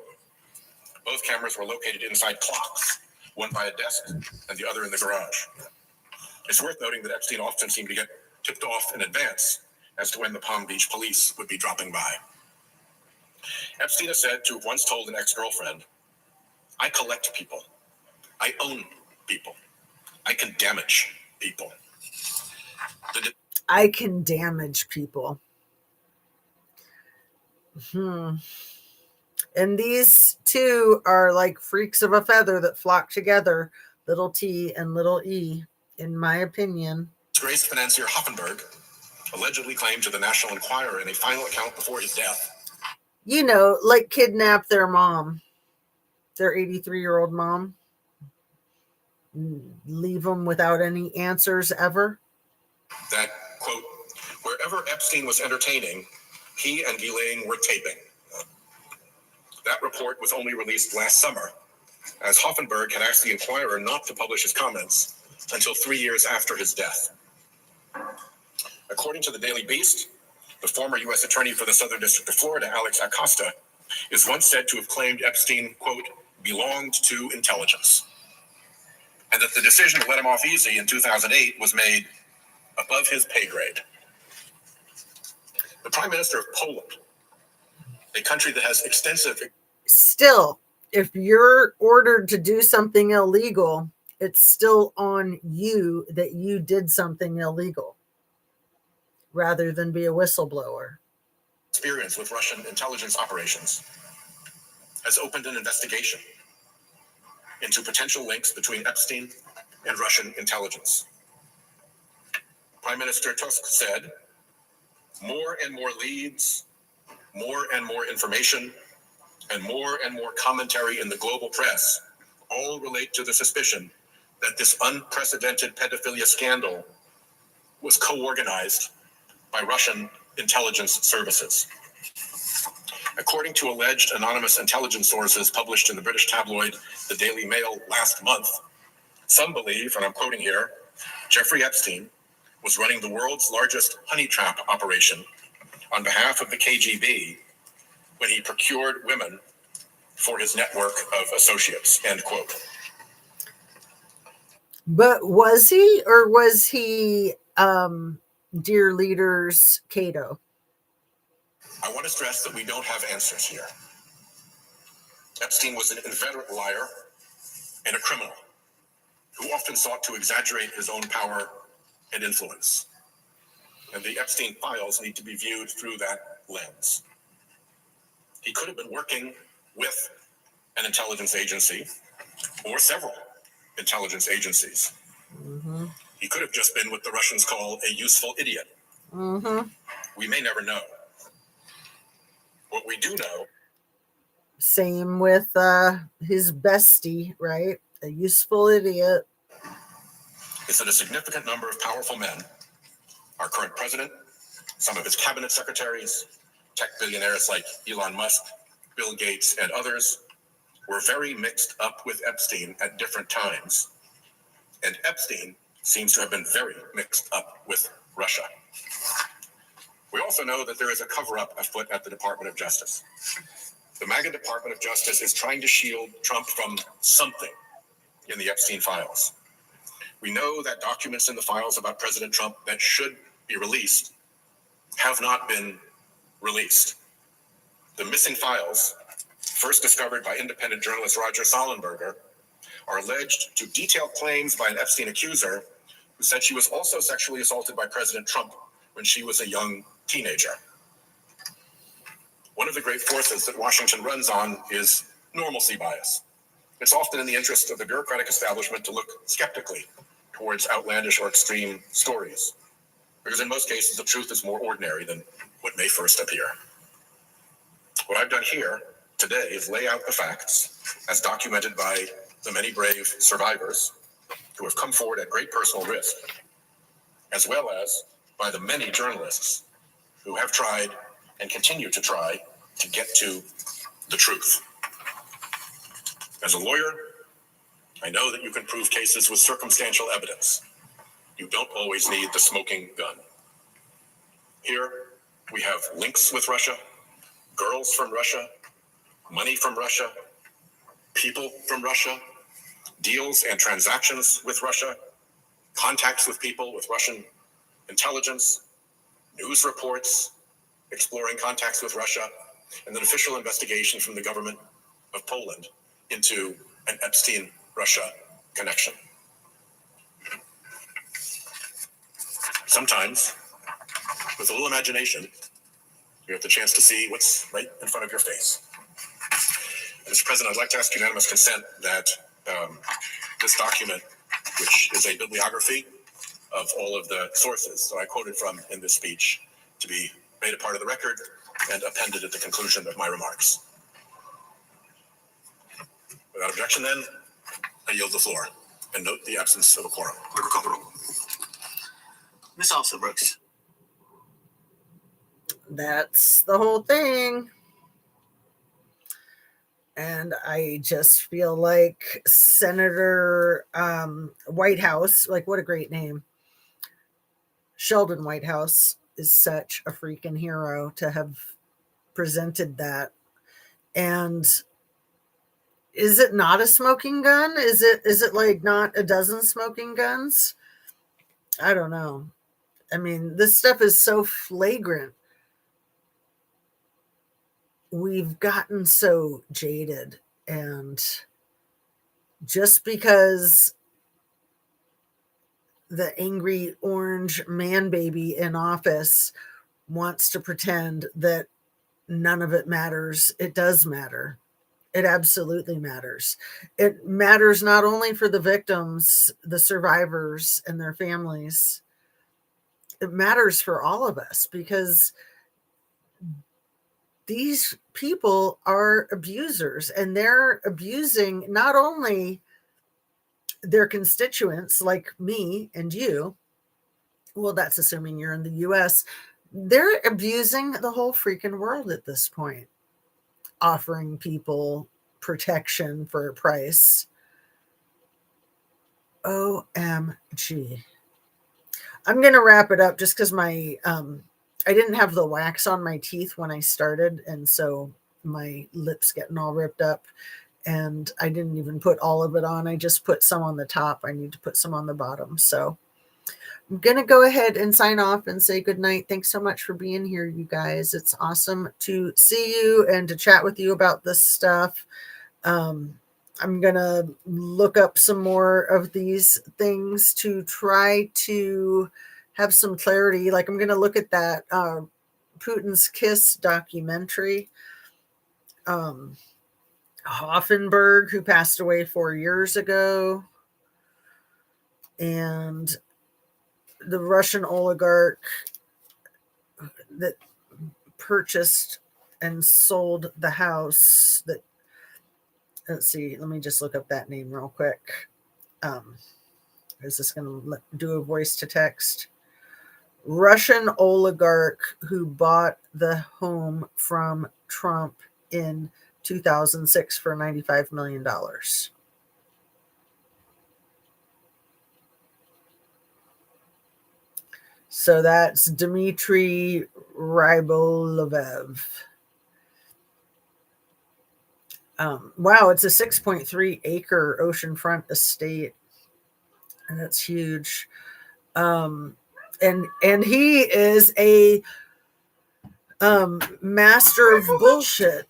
Both cameras were located inside clocks, one by a desk and the other in the garage. It's worth noting that Epstein often seemed to get tipped off in advance as to when the Palm Beach police would be dropping by. Epstein is said to have once told an ex-girlfriend, I collect people. I own people. I can damage people. I can damage people. And these two are like freaks of a feather that flock together, little T and little E, in my opinion. Disgraced financier Hoffenberg allegedly claimed to the National Enquirer in a final account before his death. Like kidnap their mom, their 83-year-old mom. Leave them without any answers ever. That, quote, wherever Epstein was entertaining, he and Ghislaine were taping. That report was only released last summer, as Hoffenberg had asked the Enquirer not to publish his comments until 3 years after his death. According to the Daily Beast, the former U.S. Attorney for the Southern District of Florida, Alex Acosta, is once said to have claimed Epstein, quote, belonged to intelligence, and that the decision to let him off easy in 2008 was made above his pay grade. The Prime Minister of Poland, a country that has extensive... Still, if you're ordered to do something illegal it's still on you that you did something illegal rather than be a whistleblower. Experience with Russian intelligence operations has opened an investigation into potential links between Epstein and Russian intelligence. Prime Minister Tusk said, more and more leads, more and more information, and more commentary in the global press all relate to the suspicion that this unprecedented pedophilia scandal was co-organized by Russian intelligence services. According to alleged anonymous intelligence sources published in the British tabloid The Daily Mail last month, some believe, and I'm quoting here, Jeffrey Epstein was running the world's largest honey trap operation on behalf of the KGB when he procured women for his network of associates, end quote. But was he, or was he dear leaders Cato? I want to stress that we don't have answers here. Epstein was an inveterate liar and a criminal who often sought to exaggerate his own power and influence. And the Epstein files need to be viewed through that lens. He could have been working with an intelligence agency or several intelligence agencies. Mm-hmm. He could have just been what the Russians call a useful idiot. Mm-hmm. We may never know. What we do know. Same with his bestie, right? A useful idiot. Is that a significant number of powerful men, our current president, some of his cabinet secretaries, tech billionaires like Elon Musk, Bill Gates, and others, were very mixed up with Epstein at different times. And Epstein seems to have been very mixed up with Russia. We also know that there is a cover-up afoot at the Department of Justice. The MAGA Department of Justice is trying to shield Trump from something in the Epstein files. We know that documents in the files about President Trump that should be released have not been released. The missing files, first discovered by independent journalist Roger Sollenberger, are alleged to detail claims by an Epstein accuser who said she was also sexually assaulted by President Trump when she was a young teenager. One of the great forces that Washington runs on is normalcy bias. It's often in the interest of the bureaucratic establishment to look skeptically towards outlandish or extreme stories, because in most cases the truth is more ordinary than what may first appear. What I've done here today is lay out the facts as documented by the many brave survivors who have come forward at great personal risk, as well as by the many journalists who have tried and continue to try to get to the truth. As a lawyer, I know that you can prove cases with circumstantial evidence. You don't always need the smoking gun. Here, we have links with Russia, girls from Russia, money from Russia, people from Russia, deals and transactions with Russia, contacts with people with Russian intelligence, news reports exploring contacts with Russia, and an official investigation from the government of Poland into an Epstein-Russia connection. Sometimes, with a little imagination, you have the chance to see what's right in front of your face. And Mr. President, I'd like to ask unanimous consent that this document, which is a bibliography of all of the sources that I quoted from in this speech, to be made a part of the record and appended at the conclusion of my remarks. Without objection, then, I yield the floor and note the absence of a quorum. Clerk, call the roll. Ms. Alston Brooks. That's the whole thing. And I just feel like Senator Whitehouse, like what a great name. Sheldon Whitehouse is such a freaking hero to have presented that. And is it not a smoking gun? Is it like not a dozen smoking guns? I don't know. I mean, this stuff is so flagrant. We've gotten so jaded, and just because the angry orange man baby in office wants to pretend that none of it matters. It does matter. It absolutely matters. It matters not only for the victims, the survivors, and their families. It matters for all of us because these people are abusers, and they're abusing not only their constituents like me and you. Well, that's assuming you're in the US. They're abusing the whole freaking world at this point, offering people protection for a price. OMG. I'm going to wrap it up just because I didn't have the wax on my teeth when I started. And so my lips getting all ripped up, and I didn't even put all of it on. I just put some on the top. I need to put some on the bottom. So I'm going to go ahead and sign off and say good night. Thanks so much for being here, you guys. It's awesome to see you and to chat with you about this stuff. I'm going to look up some more of these things to try to have some clarity. Like, I'm going to look at that Putin's Kiss documentary. Hoffenberg, who passed away 4 years ago, and the Russian oligarch that purchased and sold the house that, let's see, let me just look up that name real quick. Is this going to do a voice to text? Russian oligarch who bought the home from Trump in 2006 for $95 million. So that's Dmitry Rybolovlev. Wow, it's a 6.3 acre oceanfront estate. And that's huge. And he is a master of bullshit.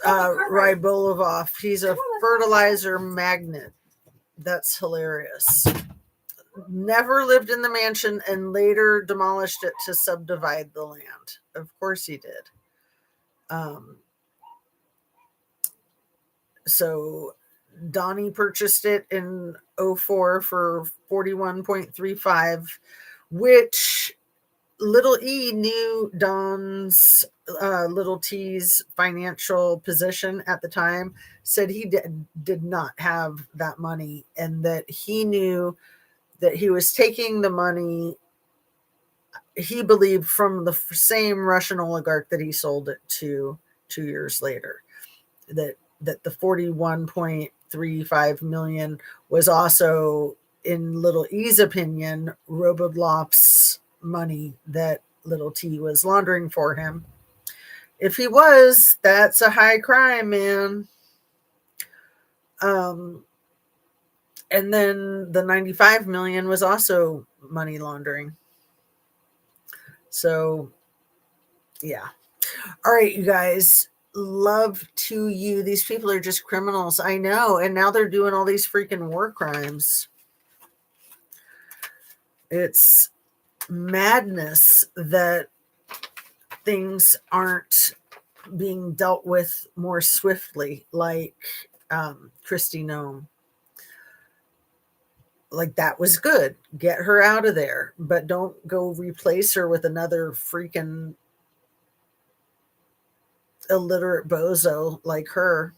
Rybolovlev. He's a fertilizer magnet. That's hilarious. Never lived in the mansion and later demolished it to subdivide the land. Of course he did. So Donnie purchased it in 2004 for 41.35, which Little E knew Don's Little T's financial position at the time, said he did not have that money, and that he knew that he was taking the money, he believed, from the same Russian oligarch that he sold it to 2 years later. That the 41.35 million was also, in Little E's opinion, Robolov's money that Little T was laundering for him. If he was, that's a high crime, man. And then the 95 million was also money laundering. So, yeah. All right, you guys. Love to you. These people are just criminals. I know. And now they're doing all these freaking war crimes. It's madness that things aren't being dealt with more swiftly, like Kristi Noem. Like, that was good. Get her out of there, but don't go replace her with another freaking illiterate bozo like her.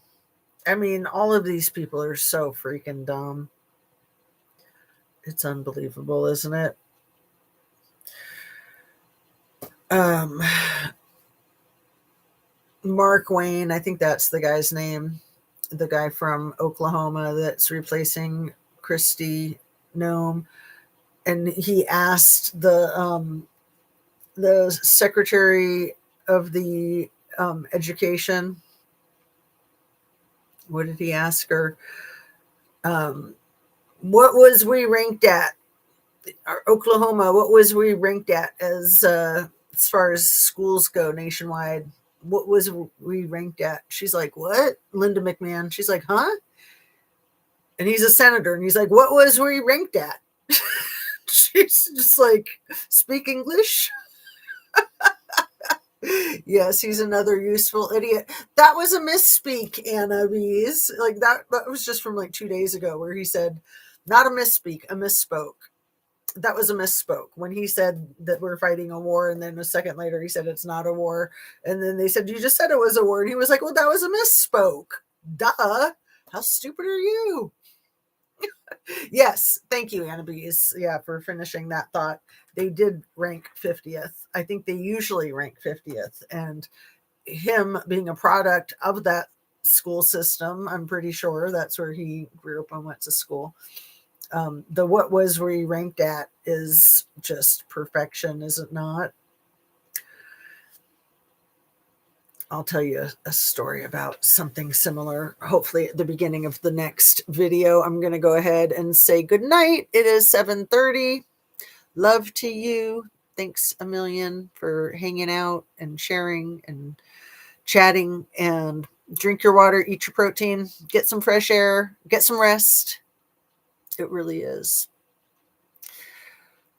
I mean, all of these people are so freaking dumb. It's unbelievable, isn't it? Mark Wayne, I think that's the guy's name, the guy from Oklahoma that's replacing Kristi Noem, and he asked the Secretary of the Education, what did he ask her? What was we ranked at? Oklahoma, what was we ranked at as far as schools go nationwide? What was we ranked at? She's like, what? Linda McMahon. She's like, huh? And he's a senator, and he's like, what was we ranked at? She's just like, speak English. Yes, he's another useful idiot. That was a misspeak, Anna Bees. Like that was just from like 2 days ago where he said, not a misspeak, a misspoke. That was a misspoke when he said that we're fighting a war, and then a second later he said it's not a war, and then they said you just said it was a war, and he was like, well, that was a misspoke. Duh. How stupid are you? Yes, thank you, Anna Bees. Yeah, for finishing that thought. They did rank 50th. I think they usually rank 50th, and him being a product of that school system, I'm pretty sure that's where he grew up and went to school. The what was where he ranked at is just perfection, is it not? I'll tell you a story about something similar, hopefully at the beginning of the next video. I'm going to go ahead and say good night. It is 7:30. Love to you. Thanks a million for hanging out and sharing and chatting, and drink your water, eat your protein, get some fresh air, get some rest. It really is.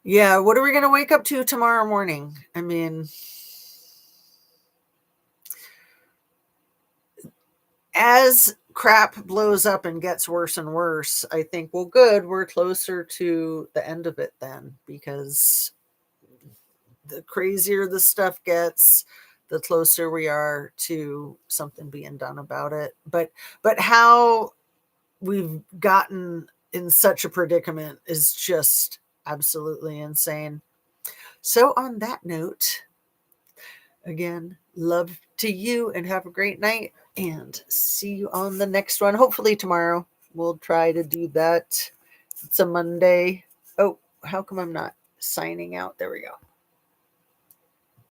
Yeah, what are we going to wake up to tomorrow morning? I mean, as crap blows up and gets worse and worse, I think, well, good, we're closer to the end of it then, because the crazier the stuff gets, the closer we are to something being done about it. But how we've gotten in such a predicament is just absolutely insane. So on that note, again, love to you and have a great night, and see you on the next one. Hopefully tomorrow. We'll try to do that. It's a Monday. Oh, how come I'm not signing out? There we go.